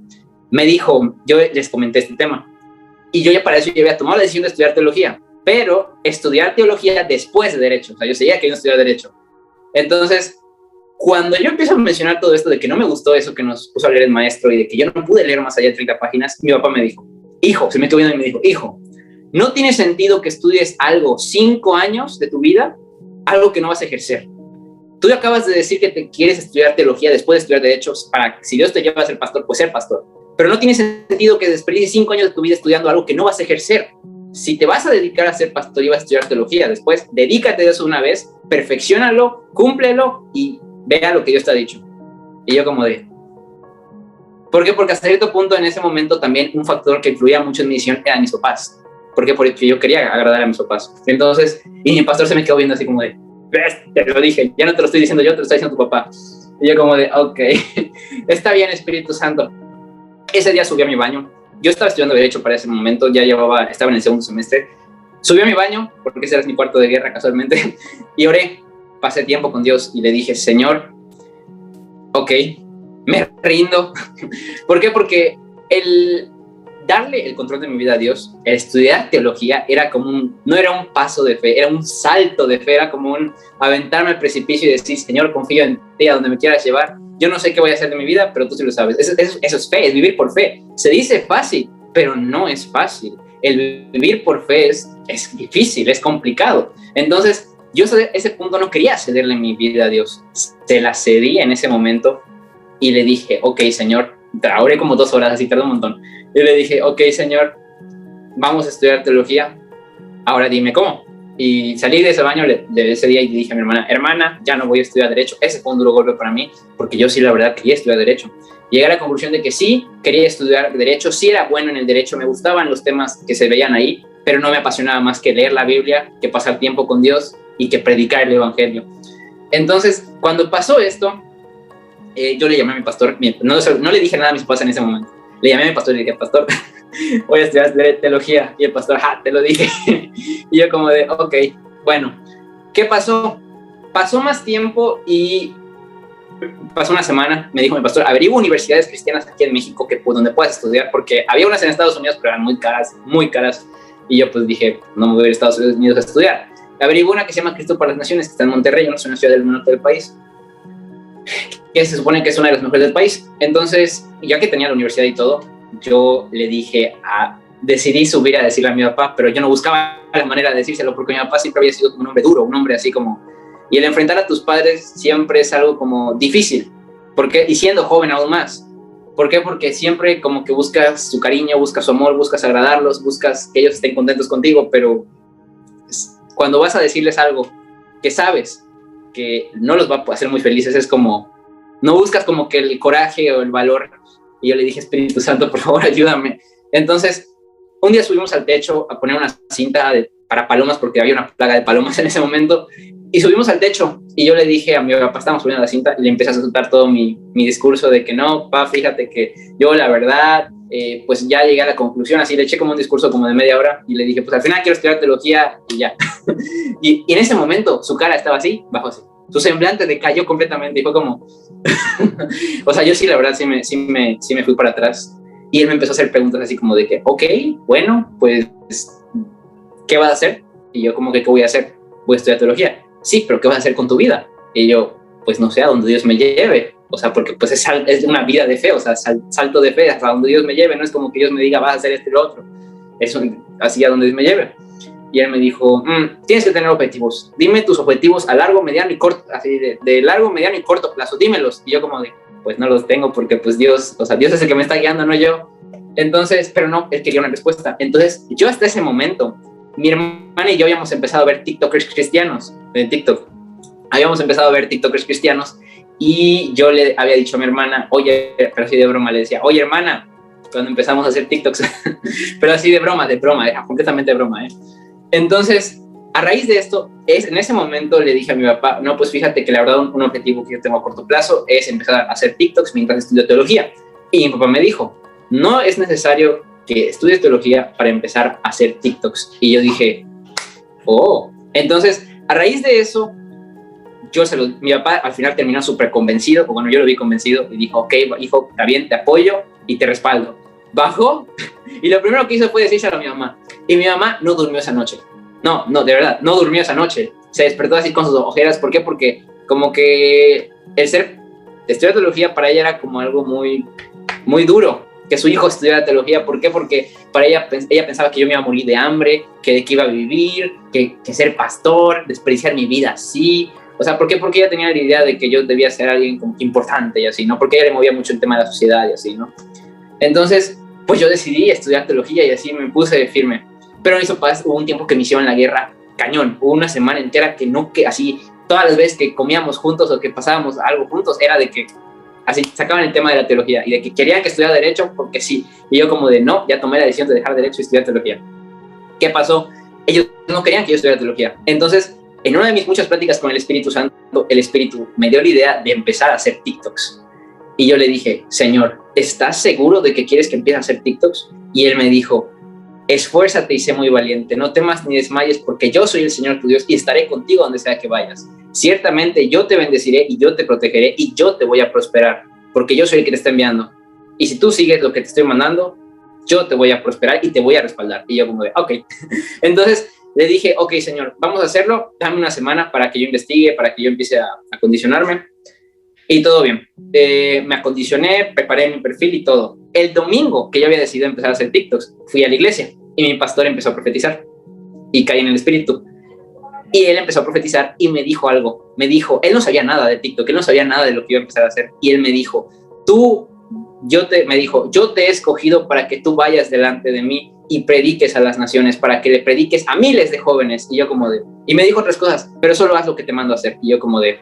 me dijo, yo les comenté este tema, y yo ya para eso ya había tomado la decisión de estudiar teología, pero estudiar teología después de Derecho, o sea, yo seguía queriendo estudiar Derecho. Entonces, cuando yo empiezo a mencionar todo esto de que no me gustó eso que nos puso a leer el maestro y de que yo no pude leer más allá de 30 páginas, mi papá me dijo, hijo, se me quedó viendo y me dijo, hijo, no tiene sentido que estudies algo 5 años de tu vida, algo que no vas a ejercer. Tú acabas de decir que te quieres estudiar teología después de estudiar derechos para que si Dios te lleva a ser pastor, pues ser pastor. Pero no tiene sentido que desperdicies 5 años de tu vida estudiando algo que no vas a ejercer. Si te vas a dedicar a ser pastor y vas a estudiar teología después, dedícate a eso una vez, perfecciónalo, cúmplelo y vea lo que Dios te ha dicho. Y yo como de... ¿Por qué? Porque hasta cierto punto en ese momento también un factor que influía mucho en mi decisión eran mis papás. ¿Por qué? Porque yo quería agradar a mis papás. Entonces, y mi pastor se me quedó viendo así como de, ¿ves? Te lo dije, ya no te lo estoy diciendo yo, te lo está diciendo tu papá. Y yo como de, ok, está bien, Espíritu Santo. Ese día subí a mi baño. Yo estaba estudiando Derecho para ese momento, estaba en el segundo semestre. Subí a mi baño, porque ese era mi cuarto de guerra casualmente, y oré, pasé tiempo con Dios y le dije, Señor, ok, me rindo. ¿Por qué? Porque el darle el control de mi vida a Dios, el estudiar teología, era como no era un paso de fe, era un salto de fe, era como un aventarme al precipicio y decir, Señor, confío en ti, a donde me quieras llevar. Yo no sé qué voy a hacer de mi vida, pero tú sí lo sabes. Eso es fe, es vivir por fe. Se dice fácil, pero no es fácil. El vivir por fe es difícil, es complicado. Entonces, yo a ese punto no quería cederle mi vida a Dios. Se la cedí en ese momento y le dije, ok, Señor, oré como 2 horas, así tardó un montón. Y le dije, ok, Señor, vamos a estudiar teología, ahora dime cómo. Y salí de ese baño de ese día y le dije a mi hermana, ya no voy a estudiar Derecho. Ese fue un duro golpe para mí, porque yo sí, la verdad, quería estudiar Derecho. Llegué a la conclusión de que sí, quería estudiar Derecho, sí era bueno en el Derecho, me gustaban los temas que se veían ahí, pero no me apasionaba más que leer la Biblia, que pasar tiempo con Dios y que predicar el Evangelio. Entonces, cuando pasó esto, yo le llamé a mi pastor, no le dije nada a mis papás en ese momento. Le llamé a mi pastor y le dije, pastor, voy a estudiar teología. Y el pastor, te lo dije. Y yo como de, ok, bueno. ¿Qué pasó? Pasó más tiempo y pasó una semana, me dijo mi pastor, averigua universidades cristianas aquí en México donde puedas estudiar, porque había unas en Estados Unidos, pero eran muy caras, y yo pues dije, no me voy a ir a Estados Unidos a estudiar. Averigué una que se llama Cristo para las Naciones, que está en Monterrey, una ciudad del norte del país, que se supone que es una de las mejores del país. Entonces, ya que tenía la universidad y todo, yo le dije decidí subir a decirle a mi papá, pero yo no buscaba la manera de decírselo, porque mi papá siempre había sido como un hombre duro, un hombre así como... Y el enfrentar a tus padres siempre es algo como difícil, y siendo joven aún más. ¿Por qué? Porque siempre como que buscas su cariño, buscas su amor, buscas agradarlos, buscas que ellos estén contentos contigo, pero cuando vas a decirles algo que sabes que no los va a hacer muy felices, es como, no buscas como que el coraje o el valor. Y yo le dije, Espíritu Santo, por favor, ayúdame. Entonces, un día subimos al techo a poner una cinta para palomas, porque había una plaga de palomas en ese momento, y subimos al techo, y yo le dije a mi papá, estábamos subiendo la cinta, y le empecé a soltar todo mi discurso de que no, papá, fíjate que yo la verdad, pues ya llegué a la conclusión, así le eché como un discurso como de media hora, y le dije, pues al final quiero estudiar teología, y ya. y en ese momento, su cara estaba así, bajo así, su semblante decayó completamente, y fue como, o sea, yo sí, la verdad, sí me fui para atrás, y él me empezó a hacer preguntas así como de que, ok, bueno, pues, ¿qué vas a hacer? Y yo como que, ¿qué voy a hacer? Voy a estudiar teología. Sí, pero ¿qué vas a hacer con tu vida? Y yo, pues no sé, a donde Dios me lleve. O sea, porque pues es una vida de fe, o sea, salto de fe hasta donde Dios me lleve. No es como que Dios me diga, vas a hacer esto y lo otro. Es así a donde Dios me lleve. Y él me dijo, tienes que tener objetivos. Dime tus objetivos a largo, mediano y corto, así de largo, mediano y corto plazo. Dímelos. Y yo como de, pues no los tengo porque pues Dios, o sea, Dios es el que me está guiando, no yo. Entonces, pero no, él quería una respuesta. Entonces, yo hasta ese momento, mi hermana y yo habíamos empezado a ver TikTokers cristianos en TikTok. Habíamos empezado a ver TikTokers cristianos y yo le había dicho a mi hermana, oye, pero así de broma, le decía, oye, hermana, cuando empezamos a hacer TikToks, pero así de broma, era completamente de broma, ¿eh? Entonces, a raíz de esto, en ese momento le dije a mi papá, no, pues fíjate que la verdad un objetivo que yo tengo a corto plazo es empezar a hacer TikToks mientras estudio teología. Y mi papá me dijo, no es necesario que estudies teología para empezar a hacer TikToks. Y yo dije, oh. Entonces, a raíz de eso, mi papá al final terminó súper convencido, o bueno, yo lo vi convencido, y dijo, ok, hijo, está bien, te apoyo y te respaldo. Bajó, y lo primero que hizo fue decírselo a mi mamá. Y mi mamá no durmió esa noche. No, de verdad, no durmió esa noche. Se despertó así con sus ojeras. ¿Por qué? Porque como que estudiar teología para ella era como algo muy, muy duro, que su hijo estudiara teología. ¿Por qué? Porque para ella pensaba que yo me iba a morir de hambre, que iba a vivir, que ser pastor, desperdiciar mi vida así. O sea, ¿por qué? Porque ella tenía la idea de que yo debía ser alguien como importante y así, ¿no? Porque ella le movía mucho el tema de la sociedad y así, ¿no? Entonces, pues yo decidí estudiar teología y así me puse firme. Pero en eso hubo un tiempo que me hicieron la guerra cañón. Hubo una semana entera que así, todas las veces que comíamos juntos o que pasábamos algo juntos, era de que así sacaban el tema de la teología y de que querían que estudiara derecho porque sí. Y yo como de no, ya tomé la decisión de dejar derecho y estudiar teología. ¿Qué pasó? Ellos no querían que yo estudiara teología. Entonces, en una de mis muchas pláticas con el Espíritu Santo, el Espíritu me dio la idea de empezar a hacer TikToks. Y yo le dije, Señor, ¿estás seguro de que quieres que empiece a hacer TikToks? Y él me dijo, esfuérzate y sé muy valiente, no temas ni desmayes, porque yo soy el Señor tu Dios y estaré contigo donde sea que vayas. Ciertamente yo te bendeciré y yo te protegeré y yo te voy a prosperar, porque yo soy el que te está enviando. Y si tú sigues lo que te estoy mandando, yo te voy a prosperar y te voy a respaldar. Y yo como de, ok. Entonces le dije, ok, Señor, vamos a hacerlo, dame una semana para que yo investigue, para que yo empiece a acondicionarme. Y todo bien. Me acondicioné, preparé mi perfil y todo. El domingo que yo había decidido empezar a hacer TikToks, fui a la iglesia y mi pastor empezó a profetizar y caí en el Espíritu. Y él empezó a profetizar y me dijo algo. Me dijo, él no sabía nada de TikTok, él no sabía nada de lo que iba a empezar a hacer. Y él me dijo, yo te he escogido para que tú vayas delante de mí y prediques a las naciones, para que le prediques a miles de jóvenes. Y yo como de, y me dijo otras cosas, pero solo haz lo que te mando a hacer. Y yo como de,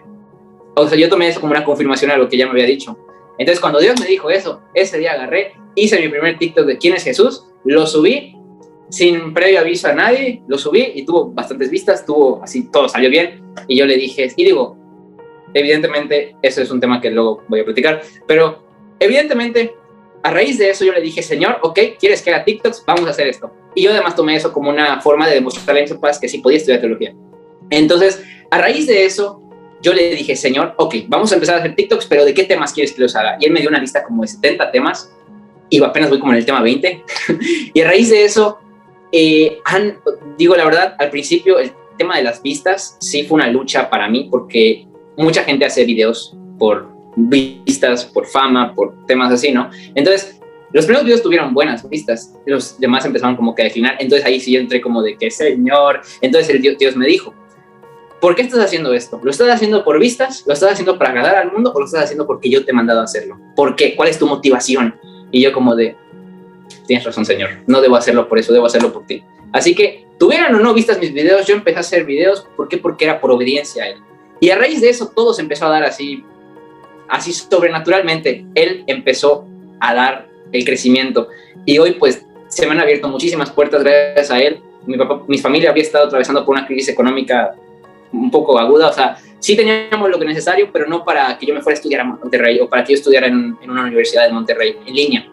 o sea, yo tomé eso como una confirmación a lo que ya me había dicho. Entonces, cuando Dios me dijo eso, ese día agarré, hice mi primer TikTok de ¿quién es Jesús? Lo subí sin previo aviso a nadie, lo subí y tuvo bastantes vistas, así, todo salió bien. Y yo le dije, y digo, evidentemente, eso es un tema que luego voy a platicar, pero evidentemente, a raíz de eso yo le dije, Señor, ok, ¿quieres que haga TikToks? Vamos a hacer esto. Y yo además tomé eso como una forma de demostrarle a mis papás que sí podía estudiar teología. Entonces, a raíz de eso, yo le dije, Señor, ok, vamos a empezar a hacer TikToks, pero ¿de qué temas quieres que los haga? Y él me dio una lista como de 70 temas, y apenas voy como en el tema 20. Y a raíz de eso, digo la verdad, al principio el tema de las vistas sí fue una lucha para mí, porque mucha gente hace videos por vistas, por fama, por temas así, ¿no? Entonces, los primeros videos tuvieron buenas vistas, los demás empezaron como que a declinar, entonces ahí sí entré como de que, Señor, entonces Dios me dijo, ¿por qué estás haciendo esto? ¿Lo estás haciendo por vistas? ¿Lo estás haciendo para agradar al mundo? ¿O lo estás haciendo porque yo te he mandado a hacerlo? ¿Por qué? ¿Cuál es tu motivación? Y yo como de, tienes razón, Señor, no debo hacerlo por eso, debo hacerlo por ti. Así que, tuvieran o no vistas mis videos, yo empecé a hacer videos, ¿por qué? Porque era por obediencia a Él. Y a raíz de eso, todo se empezó a dar así sobrenaturalmente. Él empezó a dar el crecimiento. Y hoy, pues, se me han abierto muchísimas puertas gracias a Él. Mi familia había estado atravesando por una crisis económica un poco aguda, o sea, sí teníamos lo que necesario, pero no para que yo me fuera a estudiar a Monterrey o para que yo estudiara en una universidad de Monterrey en línea.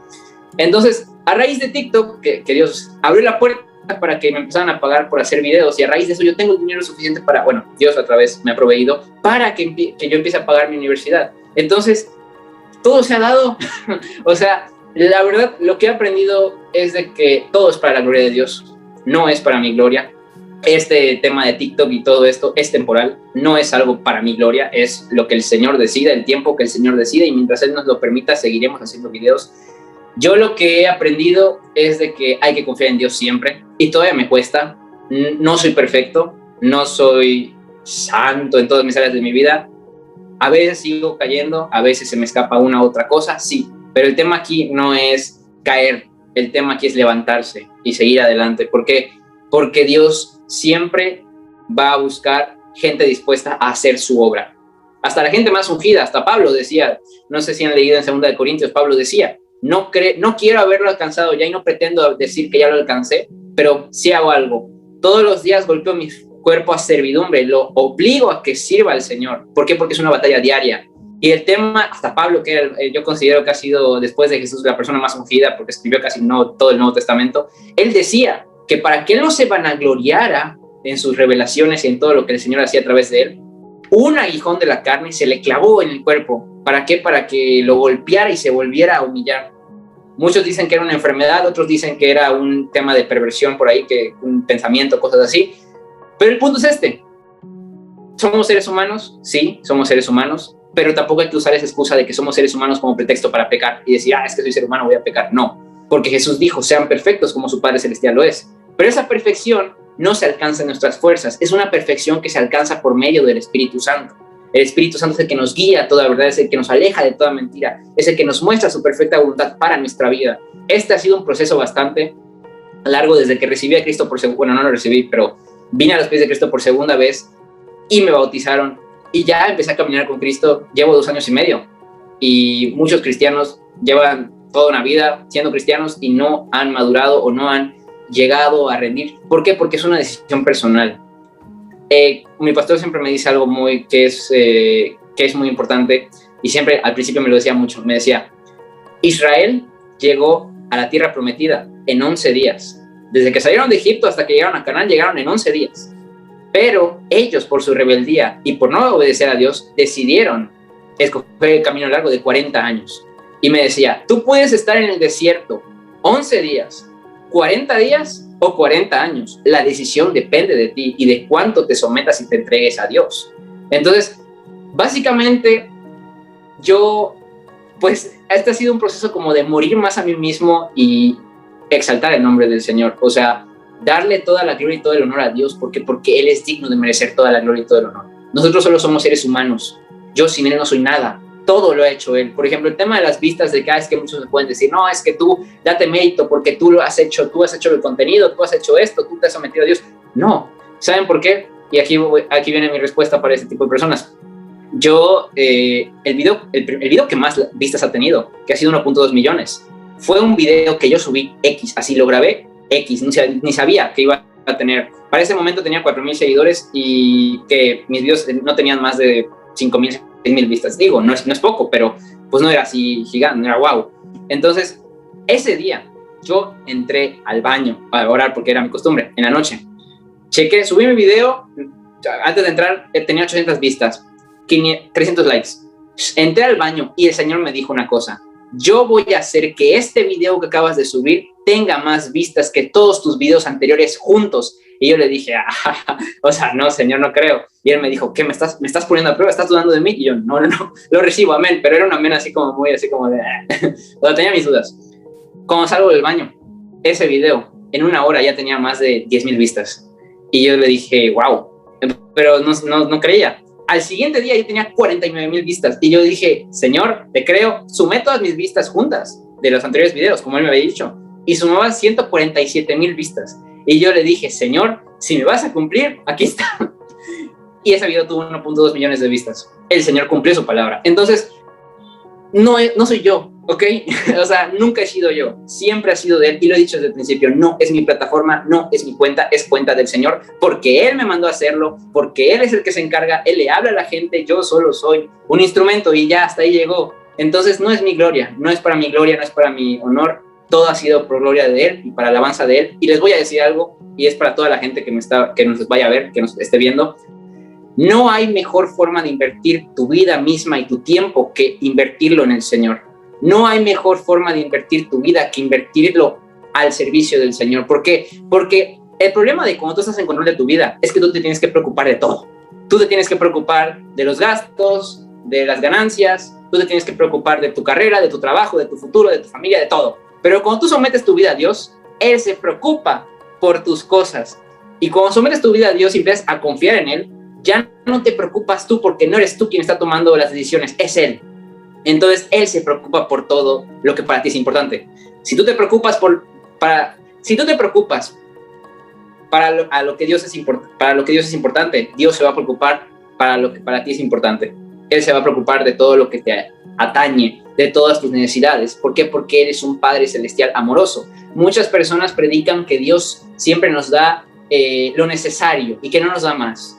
Entonces, a raíz de TikTok, que Dios abrió la puerta para que me empezaran a pagar por hacer videos, y a raíz de eso yo tengo el dinero suficiente para, bueno, Dios a través me ha proveído para que yo empiece a pagar mi universidad. Entonces, todo se ha dado. O sea, la verdad, lo que he aprendido es de que todo es para la gloria de Dios, no es para mi gloria. Este tema de TikTok y todo esto es temporal, no es algo para mi gloria, es lo que el Señor decida, el tiempo que el Señor decida, y mientras Él nos lo permita, seguiremos haciendo videos. Yo lo que he aprendido es de que hay que confiar en Dios siempre, y todavía me cuesta. No soy perfecto, no soy santo en todas mis áreas de mi vida. A veces sigo cayendo, a veces se me escapa una u otra cosa, sí, pero el tema aquí no es caer, el tema aquí es levantarse y seguir adelante. ¿Por qué? Porque Dios siempre va a buscar gente dispuesta a hacer su obra. Hasta la gente más ungida, hasta Pablo decía, no sé si han leído en 2 Corintios, Pablo decía, no quiero haberlo alcanzado ya y no pretendo decir que ya lo alcancé, pero sí hago algo. Todos los días golpeo mi cuerpo a servidumbre, lo obligo a que sirva al Señor. ¿Por qué? Porque es una batalla diaria. Y el tema, hasta Pablo, que yo considero que ha sido, después de Jesús, la persona más ungida, porque escribió casi todo el Nuevo Testamento, él decía que para que él no se vanagloriara en sus revelaciones y en todo lo que el Señor hacía a través de él, un aguijón de la carne se le clavó en el cuerpo. ¿Para qué? Para que lo golpeara y se volviera a humillar. Muchos dicen que era una enfermedad, otros dicen que era un tema de perversión por ahí, que un pensamiento, cosas así. Pero el punto es este. ¿Somos seres humanos? Sí, somos seres humanos, pero tampoco hay que usar esa excusa de que somos seres humanos como pretexto para pecar y decir, es que soy ser humano, voy a pecar. No, porque Jesús dijo, sean perfectos como su Padre Celestial lo es. Pero esa perfección no se alcanza en nuestras fuerzas, es una perfección que se alcanza por medio del Espíritu Santo. El Espíritu Santo es el que nos guía a toda verdad, es el que nos aleja de toda mentira, es el que nos muestra su perfecta voluntad para nuestra vida. Este ha sido un proceso bastante largo desde que recibí a Cristo por segunda, bueno, no lo recibí, pero vine a los pies de Cristo por segunda vez y me bautizaron y ya empecé a caminar con Cristo. Llevo 2 años y medio y muchos cristianos llevan toda una vida siendo cristianos y no han madurado o no han llegado a rendir. ¿Por qué? Porque es una decisión personal. Mi pastor siempre me dice algo que es muy importante, y siempre al principio me lo decía mucho. Me decía, Israel llegó a la tierra prometida en 11 días. Desde que salieron de Egipto hasta que llegaron a Canaán, llegaron en 11 días. Pero ellos, por su rebeldía y por no obedecer a Dios, decidieron escoger el camino largo de 40 años. Y me decía, tú puedes estar en el desierto 11 días, 40 días o 40 años. La decisión depende de ti y de cuánto te sometas y te entregues a Dios. Entonces, básicamente, este ha sido un proceso como de morir más a mí mismo y exaltar el nombre del Señor. O sea, darle toda la gloria y todo el honor a Dios, porque Él es digno de merecer toda la gloria y todo el honor. Nosotros solo somos seres humanos. Yo sin Él no soy nada. Todo lo ha hecho Él. Por ejemplo, el tema de las vistas, de que es que muchos me pueden decir, no, es que tú date mérito porque tú has hecho el contenido, tú has hecho esto, tú te has sometido a Dios. No. ¿Saben por qué? Y aquí viene mi respuesta para este tipo de personas. El video que más vistas ha tenido, que ha sido 1.2 millones, fue un video que yo subí X, así lo grabé X, ni sabía que iba a tener. Para ese momento tenía 4,000 seguidores y que mis videos no tenían más de 5,000, 6,000 vistas. Digo, no es poco, pero pues no era así gigante, no era wow. Entonces, ese día yo entré al baño a orar porque era mi costumbre, en la noche. Subí mi video, antes de entrar tenía 800 vistas. 300 likes. Entré al baño y el Señor me dijo una cosa: yo voy a hacer que este video que acabas de subir tenga más vistas que todos tus videos anteriores juntos. Y yo le dije, o sea, no, Señor, no creo. Y él me dijo, ¿qué? ¿Me estás poniendo a prueba? ¿Estás dudando de mí? Y yo, no, lo recibo, amén. Pero era un amén así como muy, así como de... o sea, tenía mis dudas. Cuando salgo del baño, ese video, en una hora ya tenía más de 10,000 vistas. Y yo le dije, wow, pero no creía. Al siguiente día yo tenía 49,000 vistas. Y yo dije, Señor, te creo. Sumé todas mis vistas juntas de los anteriores videos, como él me había dicho. Y sumaba 147,000 vistas. Y yo le dije, Señor, si me vas a cumplir, aquí está. Y ese video tuvo 1.2 millones de vistas. El Señor cumplió su palabra. Entonces, no soy yo, ¿ok? O sea, nunca he sido yo. Siempre ha sido de Él. Y lo he dicho desde el principio, no es mi plataforma, no es mi cuenta, es cuenta del Señor. Porque Él me mandó a hacerlo, porque Él es el que se encarga, Él le habla a la gente, yo solo soy un instrumento y ya hasta ahí llegó. Entonces, no es mi gloria, no es para mi gloria, no es para mi honor. Todo ha sido por gloria de Él y para alabanza de Él. Y les voy a decir algo, y es para toda la gente que nos vaya a ver, que nos esté viendo. No hay mejor forma de invertir tu vida misma y tu tiempo que invertirlo en el Señor. No hay mejor forma de invertir tu vida que invertirlo al servicio del Señor. ¿Por qué? Porque el problema de cuando tú estás en control de tu vida es que tú te tienes que preocupar de todo. Tú te tienes que preocupar de los gastos, de las ganancias, tú te tienes que preocupar de tu carrera, de tu trabajo, de tu futuro, de tu familia, de todo. Pero cuando tú sometes tu vida a Dios, Él se preocupa por tus cosas. Y cuando sometes tu vida a Dios y empiezas a confiar en Él, ya no te preocupas tú porque no eres tú quien está tomando las decisiones, es Él. Entonces, Él se preocupa por todo lo que para ti es importante. Si tú te preocupas para lo que Dios es importante, Dios se va a preocupar para lo que para ti es importante. Él se va a preocupar de todo lo que te atañe, de todas tus necesidades. ¿Por qué? Porque Él es un Padre celestial amoroso. Muchas personas predican que Dios siempre nos da lo necesario y que no nos da más.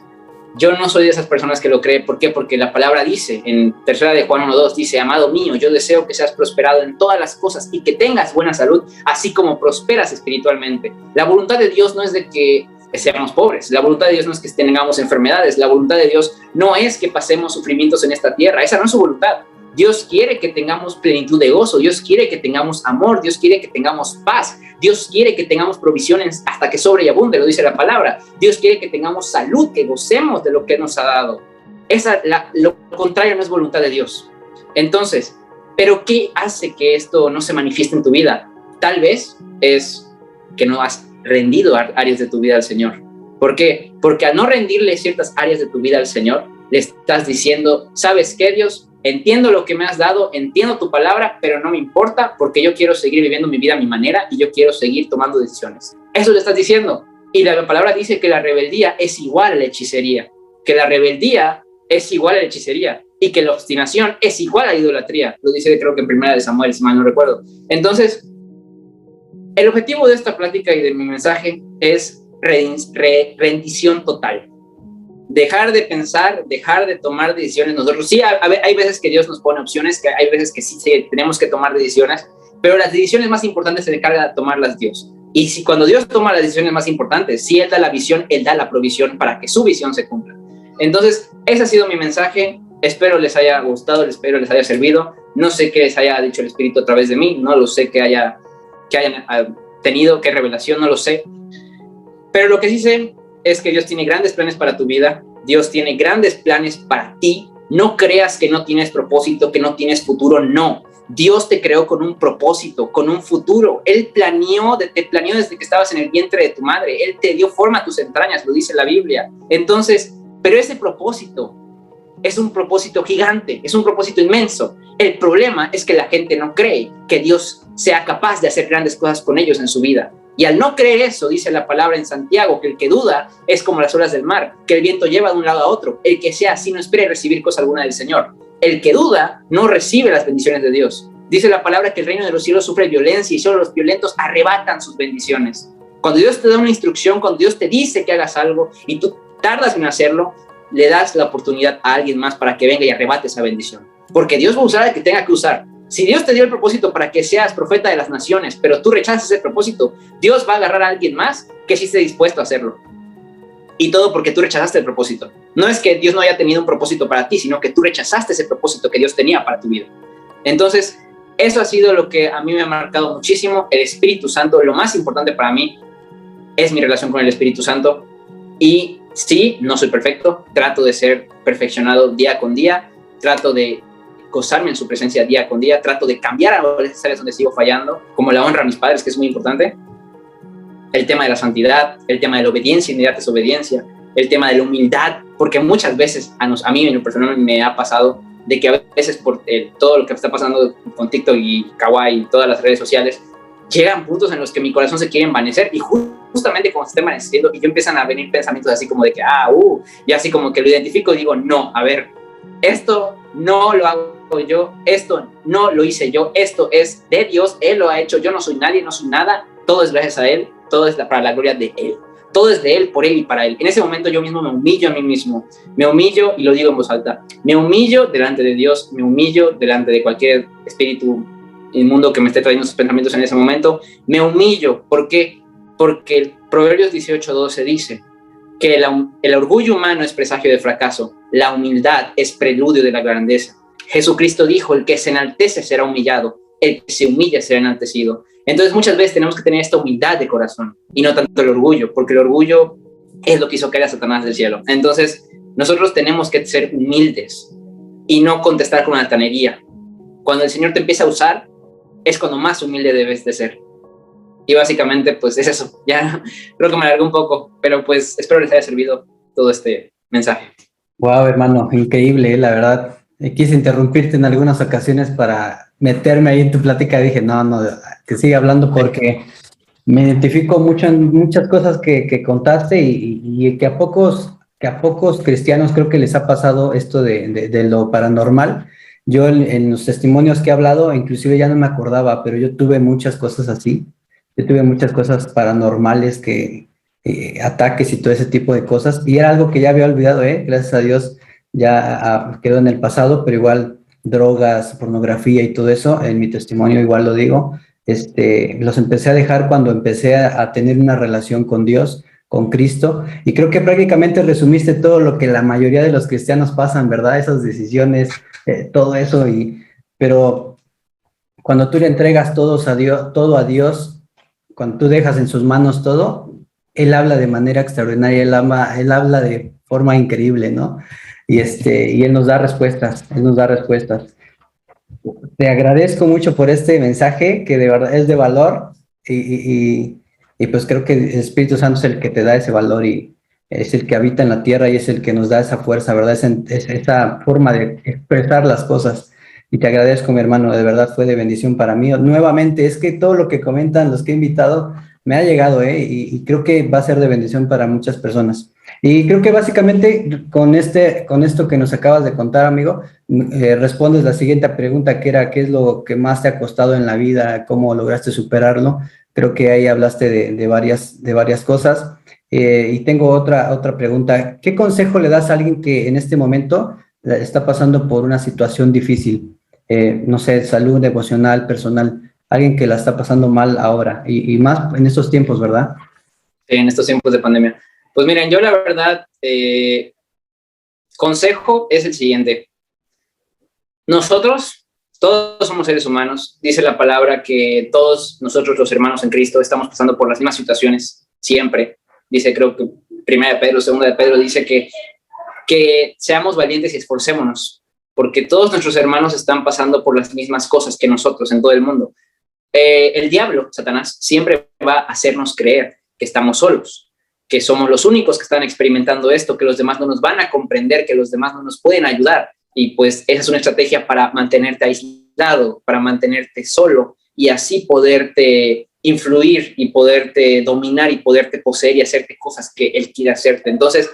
Yo no soy de esas personas que lo creen. ¿Por qué? Porque la palabra dice, en 3 de Juan 1:2, dice, amado mío, yo deseo que seas prosperado en todas las cosas y que tengas buena salud, así como prosperas espiritualmente. La voluntad de Dios no es de que seamos pobres. La voluntad de Dios no es que tengamos enfermedades. La voluntad de Dios no es que pasemos sufrimientos en esta tierra. Esa no es su voluntad. Dios quiere que tengamos plenitud de gozo, Dios quiere que tengamos amor, Dios quiere que tengamos paz, Dios quiere que tengamos provisiones hasta que sobre y abunde, lo dice la palabra. Dios quiere que tengamos salud, que gocemos de lo que nos ha dado. Lo contrario no es voluntad de Dios. Entonces, ¿pero qué hace que esto no se manifieste en tu vida? Tal vez es que no has rendido áreas de tu vida al Señor. ¿Por qué? Porque al no rendirle ciertas áreas de tu vida al Señor, le estás diciendo, ¿sabes qué, Dios? Entiendo lo que me has dado, entiendo tu palabra, pero no me importa porque yo quiero seguir viviendo mi vida a mi manera y yo quiero seguir tomando decisiones. Eso le estás diciendo. Y la palabra dice que la rebeldía es igual a la hechicería, que la rebeldía es igual a la hechicería y que la obstinación es igual a la idolatría. Lo dice creo que en 1 Samuel, si mal no recuerdo. Entonces, el objetivo de esta plática y de mi mensaje es rendición total. Dejar de pensar, dejar de tomar decisiones nosotros. Sí, hay veces que Dios nos pone opciones, que hay veces que sí tenemos que tomar decisiones, pero las decisiones más importantes se encarga de tomarlas Dios. Y si cuando Dios toma las decisiones más importantes, si Él da la visión, Él da la provisión para que su visión se cumpla. Entonces, ese ha sido mi mensaje. Espero les haya gustado, espero les haya servido. No sé qué les haya dicho el Espíritu a través de mí, no lo sé que hayan tenido, qué revelación, no lo sé. Pero lo que sí sé es que Dios tiene grandes planes para tu vida. Dios tiene grandes planes para ti. No creas que no tienes propósito, que no tienes futuro. No. Dios te creó con un propósito, con un futuro. Él te planeó desde que estabas en el vientre de tu madre. Él te dio forma a tus entrañas, lo dice la Biblia. Entonces, pero ese propósito es un propósito gigante, es un propósito inmenso. El problema es que la gente no cree que Dios sea capaz de hacer grandes cosas con ellos en su vida. Y al no creer eso, dice la palabra en Santiago, que el que duda es como las olas del mar, que el viento lleva de un lado a otro. El que sea así no espere recibir cosa alguna del Señor. El que duda no recibe las bendiciones de Dios. Dice la palabra que el reino de los cielos sufre violencia y solo los violentos arrebatan sus bendiciones. Cuando Dios te da una instrucción, cuando Dios te dice que hagas algo y tú tardas en hacerlo, le das la oportunidad a alguien más para que venga y arrebate esa bendición. Porque Dios va a usar al que tenga que usar. Si Dios te dio el propósito para que seas profeta de las naciones, pero tú rechazas ese propósito, Dios va a agarrar a alguien más que sí esté dispuesto a hacerlo. Y todo porque tú rechazaste el propósito. No es que Dios no haya tenido un propósito para ti, sino que tú rechazaste ese propósito que Dios tenía para tu vida. Entonces, eso ha sido lo que a mí me ha marcado muchísimo. El Espíritu Santo, lo más importante para mí es mi relación con el Espíritu Santo. Y sí, no soy perfecto, trato de ser perfeccionado día con día, trato de gozarme en su presencia día con día, trato de cambiar a las áreas donde sigo fallando, como la honra a mis padres, que es muy importante, el tema de la santidad, el tema de la obediencia, inmediata desobediencia, el tema de la humildad, porque muchas veces a mí en lo personal me ha pasado de que a veces por todo lo que está pasando con TikTok y Kawaii y todas las redes sociales, llegan puntos en los que mi corazón se quiere envanecer y justamente como se está envaneciendo y yo empiezan a venir pensamientos así como de que, y así como que lo identifico y digo, no, a ver, esto no lo hago yo, esto no lo hice yo, esto es de Dios, Él lo ha hecho, yo no soy nadie, no soy nada, todo es gracias a Él, todo es para la gloria de Él, todo es de Él, por Él y para Él. En ese momento yo mismo me humillo a mí mismo, me humillo y lo digo en voz alta, me humillo delante de Dios, me humillo delante de cualquier espíritu inmundo que me esté trayendo sus pensamientos en ese momento, me humillo. ¿Por qué? Porque el Proverbios 18:12 dice que el orgullo humano es presagio de fracaso, la humildad es preludio de la grandeza. Jesucristo dijo, el que se enaltece será humillado, el que se humilla será enaltecido. Entonces muchas veces tenemos que tener esta humildad de corazón y no tanto el orgullo, porque el orgullo es lo que hizo caer a Satanás del cielo. Entonces nosotros tenemos que ser humildes y no contestar con altanería. Cuando el Señor te empieza a usar, es cuando más humilde debes de ser. Y básicamente, pues es eso. Ya creo que me alargué un poco, pero pues espero les haya servido todo este mensaje. Wow, hermano, increíble, la verdad. Quise interrumpirte en algunas ocasiones para meterme ahí en tu plática. Dije, no, que siga hablando porque me identifico mucho en muchas cosas que contaste y que a pocos cristianos creo que les ha pasado esto de lo paranormal. Yo en los testimonios que he hablado, inclusive ya no me acordaba, pero yo tuve muchas cosas así. Yo tuve muchas cosas paranormales ataques y todo ese tipo de cosas. Y era algo que ya había olvidado, gracias a Dios ya quedó en el pasado, pero igual drogas, pornografía y todo eso, en mi testimonio igual lo digo, los empecé a dejar cuando empecé a tener una relación con Dios, con Cristo, y creo que prácticamente resumiste todo lo que la mayoría de los cristianos pasan, ¿verdad? Esas decisiones, todo eso, pero cuando tú le entregas todo a Dios, cuando tú dejas en sus manos todo, Él habla de manera extraordinaria, Él habla de forma increíble, ¿no? Y Él nos da respuestas, Te agradezco mucho por este mensaje que de verdad es de valor y pues creo que el Espíritu Santo es el que te da ese valor y es el que habita en la tierra y es el que nos da esa fuerza, ¿verdad? Esa forma de expresar las cosas. Y te agradezco, mi hermano, de verdad fue de bendición para mí. Nuevamente, es que todo lo que comentan los que he invitado me ha llegado, y creo que va a ser de bendición para muchas personas. Y creo que básicamente con esto que nos acabas de contar, amigo, respondes la siguiente pregunta, que era, ¿qué es lo que más te ha costado en la vida? ¿Cómo lograste superarlo? Creo que ahí hablaste de varias cosas. Y tengo otra pregunta. ¿Qué consejo le das a alguien que en este momento está pasando por una situación difícil? No sé, salud emocional, personal, alguien que la está pasando mal ahora y más en estos tiempos, ¿verdad? En estos tiempos de pandemia. Pues miren, yo la verdad, consejo es el siguiente. Nosotros, todos somos seres humanos. Dice la palabra que todos nosotros, los hermanos en Cristo, estamos pasando por las mismas situaciones siempre. Dice, creo que primera de Pedro, segunda de Pedro, dice que seamos valientes y esforcémonos, porque todos nuestros hermanos están pasando por las mismas cosas que nosotros en todo el mundo. El diablo, Satanás, siempre va a hacernos creer que estamos solos, que somos los únicos que están experimentando esto, que los demás no nos van a comprender, que los demás no nos pueden ayudar. Y pues esa es una estrategia para mantenerte aislado, para mantenerte solo y así poderte influir y poderte dominar y poderte poseer y hacerte cosas que él quiere hacerte. Entonces,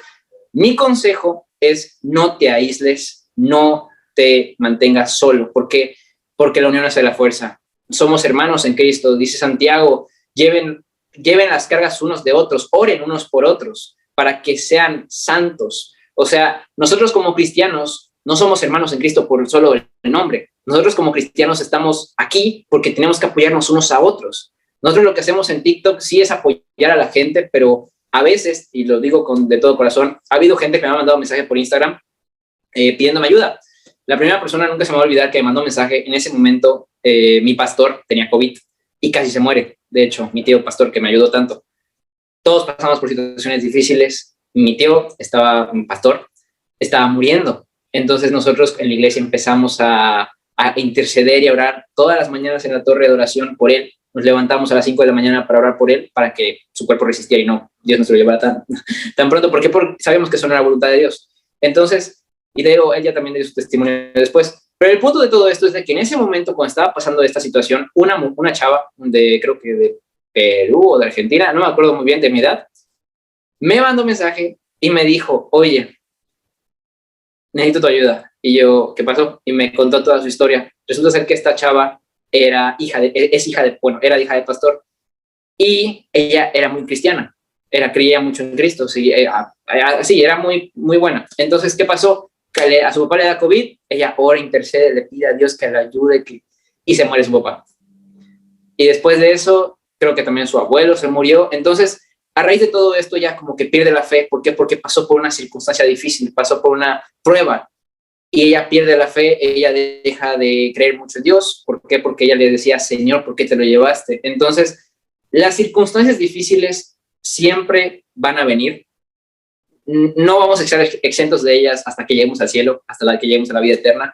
mi consejo es no te aísles, no te mantengas solo. ¿Por qué? Porque la unión hace la fuerza. Somos hermanos en Cristo, dice Santiago, lleven las cargas unos de otros, oren unos por otros para que sean santos. O sea, nosotros como cristianos no somos hermanos en Cristo por solo el nombre. Nosotros como cristianos estamos aquí porque tenemos que apoyarnos unos a otros. Nosotros lo que hacemos en TikTok sí es apoyar a la gente, pero a veces, y lo digo de todo corazón, ha habido gente que me ha mandado mensaje por Instagram pidiéndome ayuda. La primera persona nunca se me va a olvidar que me mandó un mensaje. En ese momento, mi pastor tenía COVID y casi se muere. De hecho, mi tío pastor que me ayudó tanto. Todos pasamos por situaciones difíciles. Mi tío pastor, estaba muriendo. Entonces nosotros en la iglesia empezamos a interceder y a orar todas las mañanas en la torre de oración por él. Nos levantamos a las 5 de la mañana para orar por él, para que su cuerpo resistiera y no, Dios no se lo llevara tan pronto. ¿Por qué? Porque sabemos que eso no era la voluntad de Dios. Entonces, y de hecho, él ya también dio su testimonio después. Pero el punto de todo esto es de que en ese momento, cuando estaba pasando esta situación, una chava creo que de Perú o de Argentina, no me acuerdo muy bien de mi edad, me mandó un mensaje y me dijo, oye, necesito tu ayuda. Y yo, ¿qué pasó? Y me contó toda su historia. Resulta ser que esta chava era hija de pastor, y ella era muy cristiana, creía mucho en Cristo, sí, era muy, muy buena. Entonces, ¿qué pasó? Que a su papá le da COVID, ella ora, intercede, le pide a Dios que le ayude, y se muere su papá. Y después de eso, creo que también su abuelo se murió. Entonces, a raíz de todo esto, ya como que pierde la fe. ¿Por qué? Porque pasó por una circunstancia difícil, pasó por una prueba. Y ella pierde la fe, ella deja de creer mucho en Dios. ¿Por qué? Porque ella le decía, Señor, ¿por qué te lo llevaste? Entonces, las circunstancias difíciles siempre van a venir. No vamos a estar exentos de ellas hasta que lleguemos al cielo, hasta que lleguemos a la vida eterna.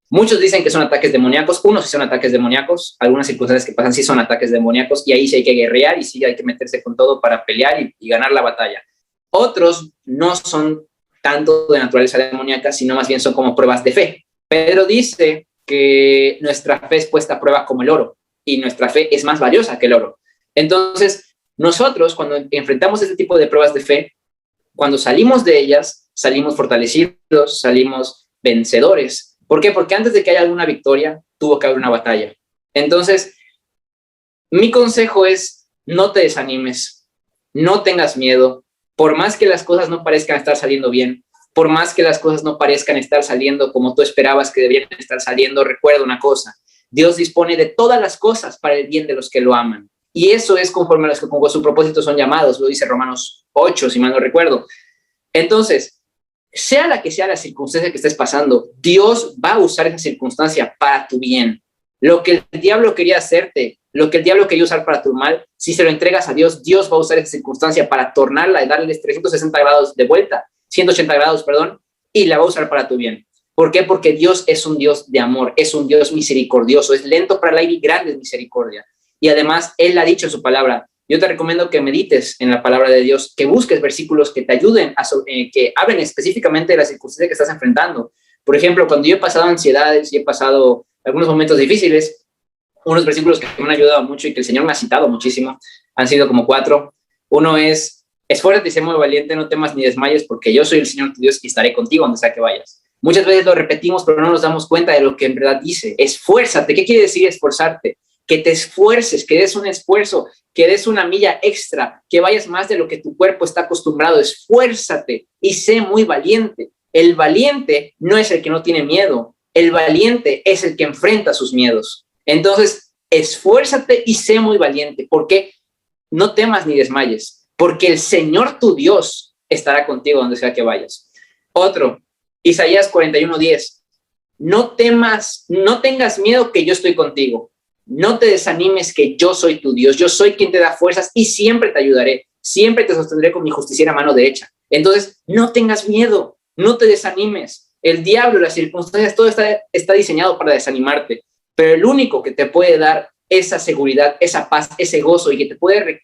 Muchos dicen que son ataques demoníacos, unos sí son ataques demoníacos, algunas circunstancias que pasan sí son ataques demoníacos, y ahí sí hay que guerrear y sí hay que meterse con todo para pelear y ganar la batalla. Otros no son tanto de naturaleza demoníaca, sino más bien son como pruebas de fe. Pedro dice que nuestra fe es puesta a prueba como el oro, y nuestra fe es más valiosa que el oro. Entonces, nosotros cuando enfrentamos este tipo de pruebas de fe, cuando salimos de ellas, salimos fortalecidos, salimos vencedores. ¿Por qué? Porque antes de que haya alguna victoria, tuvo que haber una batalla. Entonces, mi consejo es, no te desanimes, no tengas miedo, por más que las cosas no parezcan estar saliendo bien, por más que las cosas no parezcan estar saliendo como tú esperabas que deberían estar saliendo, recuerda una cosa, Dios dispone de todas las cosas para el bien de los que lo aman. Y eso es conforme a los que con su propósito son llamados, lo dice Romanos 8, si mal no recuerdo. Entonces, sea la que sea la circunstancia que estés pasando, Dios va a usar esa circunstancia para tu bien. Lo que el diablo quería hacerte, lo que el diablo quería usar para tu mal, si se lo entregas a Dios, Dios va a usar esa circunstancia para tornarla y darle 360 grados de vuelta, 180 grados, perdón, y la va a usar para tu bien. ¿Por qué? Porque Dios es un Dios de amor, es un Dios misericordioso, es lento para la ira y grande en misericordia. Y además, Él ha dicho en su palabra. Yo te recomiendo que medites en la palabra de Dios, que busques versículos que te ayuden, que hablen específicamente de la circunstancia que estás enfrentando. Por ejemplo, cuando yo he pasado ansiedades y he pasado algunos momentos difíciles, unos versículos que me han ayudado mucho y que el Señor me ha citado muchísimo, han sido como 4. Uno es, esfuérzate y sé muy valiente, no temas ni desmayes, porque yo soy el Señor tu Dios y estaré contigo donde sea que vayas. Muchas veces lo repetimos, pero no nos damos cuenta de lo que en verdad dice. Esfuérzate. ¿Qué quiere decir esforzarte? Que te esfuerces, que des un esfuerzo, que des una milla extra, que vayas más de lo que tu cuerpo está acostumbrado. Esfuérzate y sé muy valiente. El valiente no es el que no tiene miedo. El valiente es el que enfrenta sus miedos. Entonces, esfuérzate y sé muy valiente. ¿Por qué? No temas ni desmayes, porque el Señor tu Dios estará contigo donde sea que vayas. Otro, Isaías 41:10. No temas, no tengas miedo, que yo estoy contigo. No te desanimes, que yo soy tu Dios. Yo soy quien te da fuerzas y siempre te ayudaré. Siempre te sostendré con mi justiciera mano derecha. Entonces, no tengas miedo, no te desanimes. El diablo, las circunstancias, todo está diseñado para desanimarte. Pero el único que te puede dar esa seguridad, esa paz, ese gozo y que te puede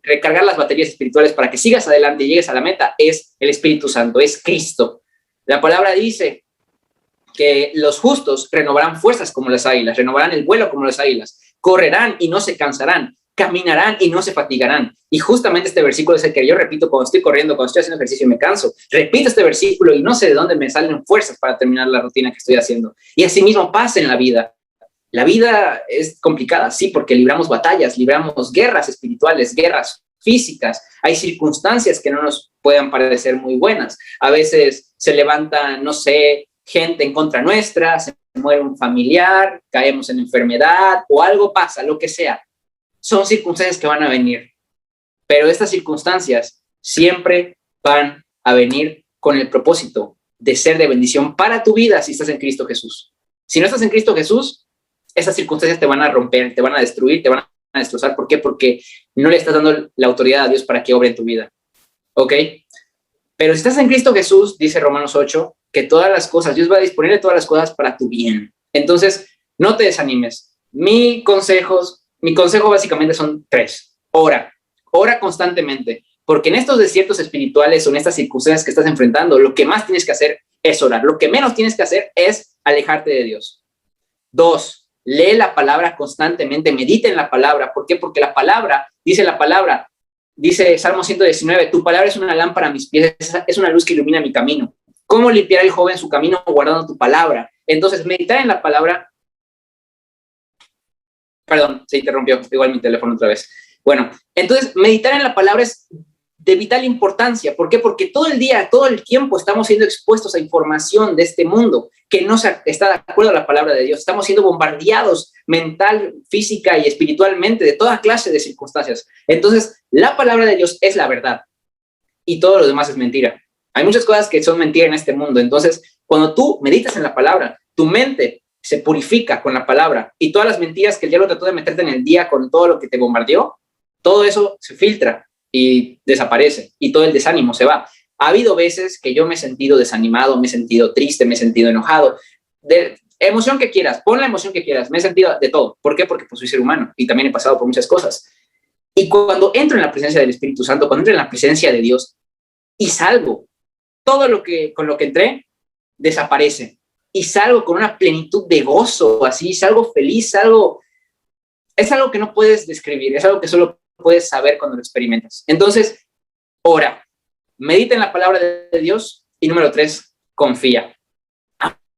recargar las baterías espirituales para que sigas adelante y llegues a la meta es el Espíritu Santo, es Cristo. La palabra dice que los justos renovarán fuerzas como las águilas, renovarán el vuelo como las águilas, correrán y no se cansarán, caminarán y no se fatigarán. Y justamente este versículo es el que yo repito cuando estoy corriendo, cuando estoy haciendo ejercicio y me canso. Repito este versículo y no sé de dónde me salen fuerzas para terminar la rutina que estoy haciendo. Y así mismo pasa en la vida. La vida es complicada, sí, porque libramos batallas, libramos guerras espirituales, guerras físicas. Hay circunstancias que no nos puedan parecer muy buenas. A veces se levanta, no sé, gente en contra nuestra, se muere un familiar, caemos en enfermedad o algo pasa, lo que sea. Son circunstancias que van a venir. Pero estas circunstancias siempre van a venir con el propósito de ser de bendición para tu vida si estás en Cristo Jesús. Si no estás en Cristo Jesús, esas circunstancias te van a romper, te van a destruir, te van a destrozar. ¿Por qué? Porque no le estás dando la autoridad a Dios para que obre en tu vida. ¿Ok? Pero si estás en Cristo Jesús, dice Romanos 8, que todas las cosas, Dios va a disponer de todas las cosas para tu bien. Entonces, no te desanimes. Mi consejo básicamente son 3. Ora constantemente, porque en estos desiertos espirituales o en estas circunstancias que estás enfrentando, lo que más tienes que hacer es orar. Lo que menos tienes que hacer es alejarte de Dios. 2, lee la palabra constantemente, medita en la palabra. ¿Por qué? Porque la palabra, dice Salmo 119, tu palabra es una lámpara a mis pies, es una luz que ilumina mi camino. ¿Cómo limpiará el joven su camino guardando tu palabra? Entonces, meditar en la palabra. Perdón, se interrumpió, igual mi teléfono otra vez. Bueno, entonces, meditar en la palabra es de vital importancia. ¿Por qué? Porque todo el día, todo el tiempo estamos siendo expuestos a información de este mundo que no está de acuerdo a la palabra de Dios. Estamos siendo bombardeados mental, física y espiritualmente de toda clase de circunstancias. Entonces, la palabra de Dios es la verdad y todo lo demás es mentira. Hay muchas cosas que son mentira en este mundo. Entonces, cuando tú meditas en la palabra, tu mente se purifica con la palabra y todas las mentiras que el diablo trató de meterte en el día con todo lo que te bombardeó, todo eso se filtra y desaparece y todo el desánimo se va. Ha habido veces que yo me he sentido desanimado, me he sentido triste, me he sentido enojado, de emoción que quieras, pon la emoción que quieras, me he sentido de todo. ¿Por qué? Porque pues soy ser humano y también he pasado por muchas cosas. Y cuando entro en la presencia del Espíritu Santo, cuando entro en la presencia de Dios y salgo, todo con lo que entré desaparece y salgo con una plenitud de gozo, así, salgo feliz, es algo que no puedes describir, es algo que solo puedes saber cuando lo experimentas. Entonces, ora, medita en la palabra de Dios y número 3, confía.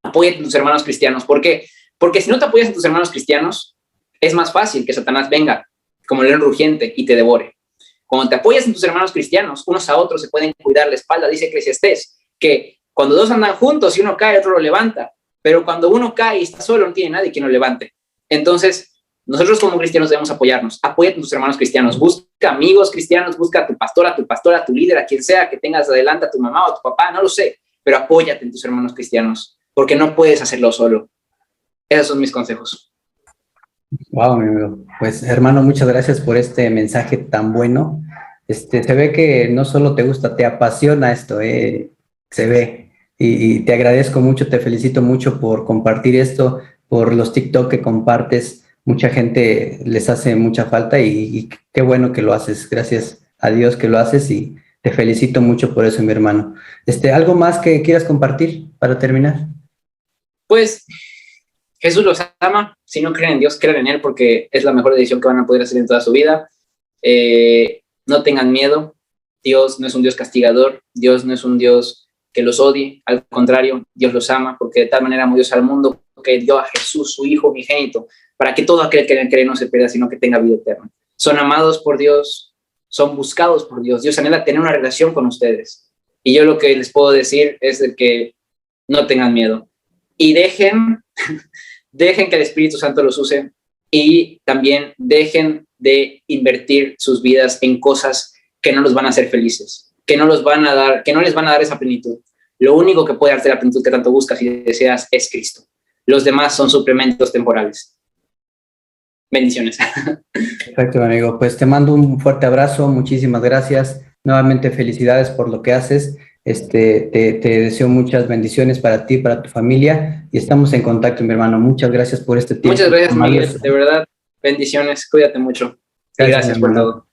Apóyate en tus hermanos cristianos. ¿Por qué? Porque si no te apoyas en tus hermanos cristianos, es más fácil que Satanás venga como león rugiente y te devore. Cuando te apoyas en tus hermanos cristianos, unos a otros se pueden cuidar la espalda. Dice Eclesiastés que cuando dos andan juntos, si uno cae, otro lo levanta. Pero cuando uno cae y está solo, no tiene nadie quien lo levante. Entonces, nosotros como cristianos debemos apoyarnos. Apóyate en tus hermanos cristianos. Busca amigos cristianos, busca a tu pastor, a tu líder, a quien sea que tengas adelante, a tu mamá o a tu papá, no lo sé. Pero apóyate en tus hermanos cristianos, porque no puedes hacerlo solo. Esos son mis consejos. Wow, mi amigo. Pues, hermano, muchas gracias por este mensaje tan bueno. Se ve que no solo te gusta, te apasiona esto, se ve. Y te agradezco mucho, te felicito mucho por compartir esto, por los TikTok que compartes. Mucha gente les hace mucha falta y qué bueno que lo haces. Gracias a Dios que lo haces y te felicito mucho por eso, mi hermano. ¿Algo más que quieras compartir para terminar? Pues Jesús los ama. Si no creen en Dios, crean en Él porque es la mejor decisión que van a poder hacer en toda su vida. No tengan miedo. Dios no es un Dios castigador. Dios no es un Dios que los odie. Al contrario, Dios los ama porque de tal manera amó Dios al mundo que dio a Jesús, su Hijo unigénito, para que todo aquel que cree no se pierda, sino que tenga vida eterna. Son amados por Dios, son buscados por Dios. Dios anhela tener una relación con ustedes. Y yo lo que les puedo decir es de que no tengan miedo. Y dejen que el Espíritu Santo los use y también dejen de invertir sus vidas en cosas que no los van a hacer felices, que no les van a dar esa plenitud. Lo único que puede darte la plenitud que tanto buscas y deseas es Cristo. Los demás son suplementos temporales. Bendiciones. Perfecto, amigo. Pues te mando un fuerte abrazo. Muchísimas gracias. Nuevamente, felicidades por lo que haces. Te deseo muchas bendiciones para ti, para tu familia y estamos en contacto, mi hermano. Muchas gracias por este tiempo. Muchas gracias, Miguel. De verdad, bendiciones. Cuídate mucho. Gracias por todo.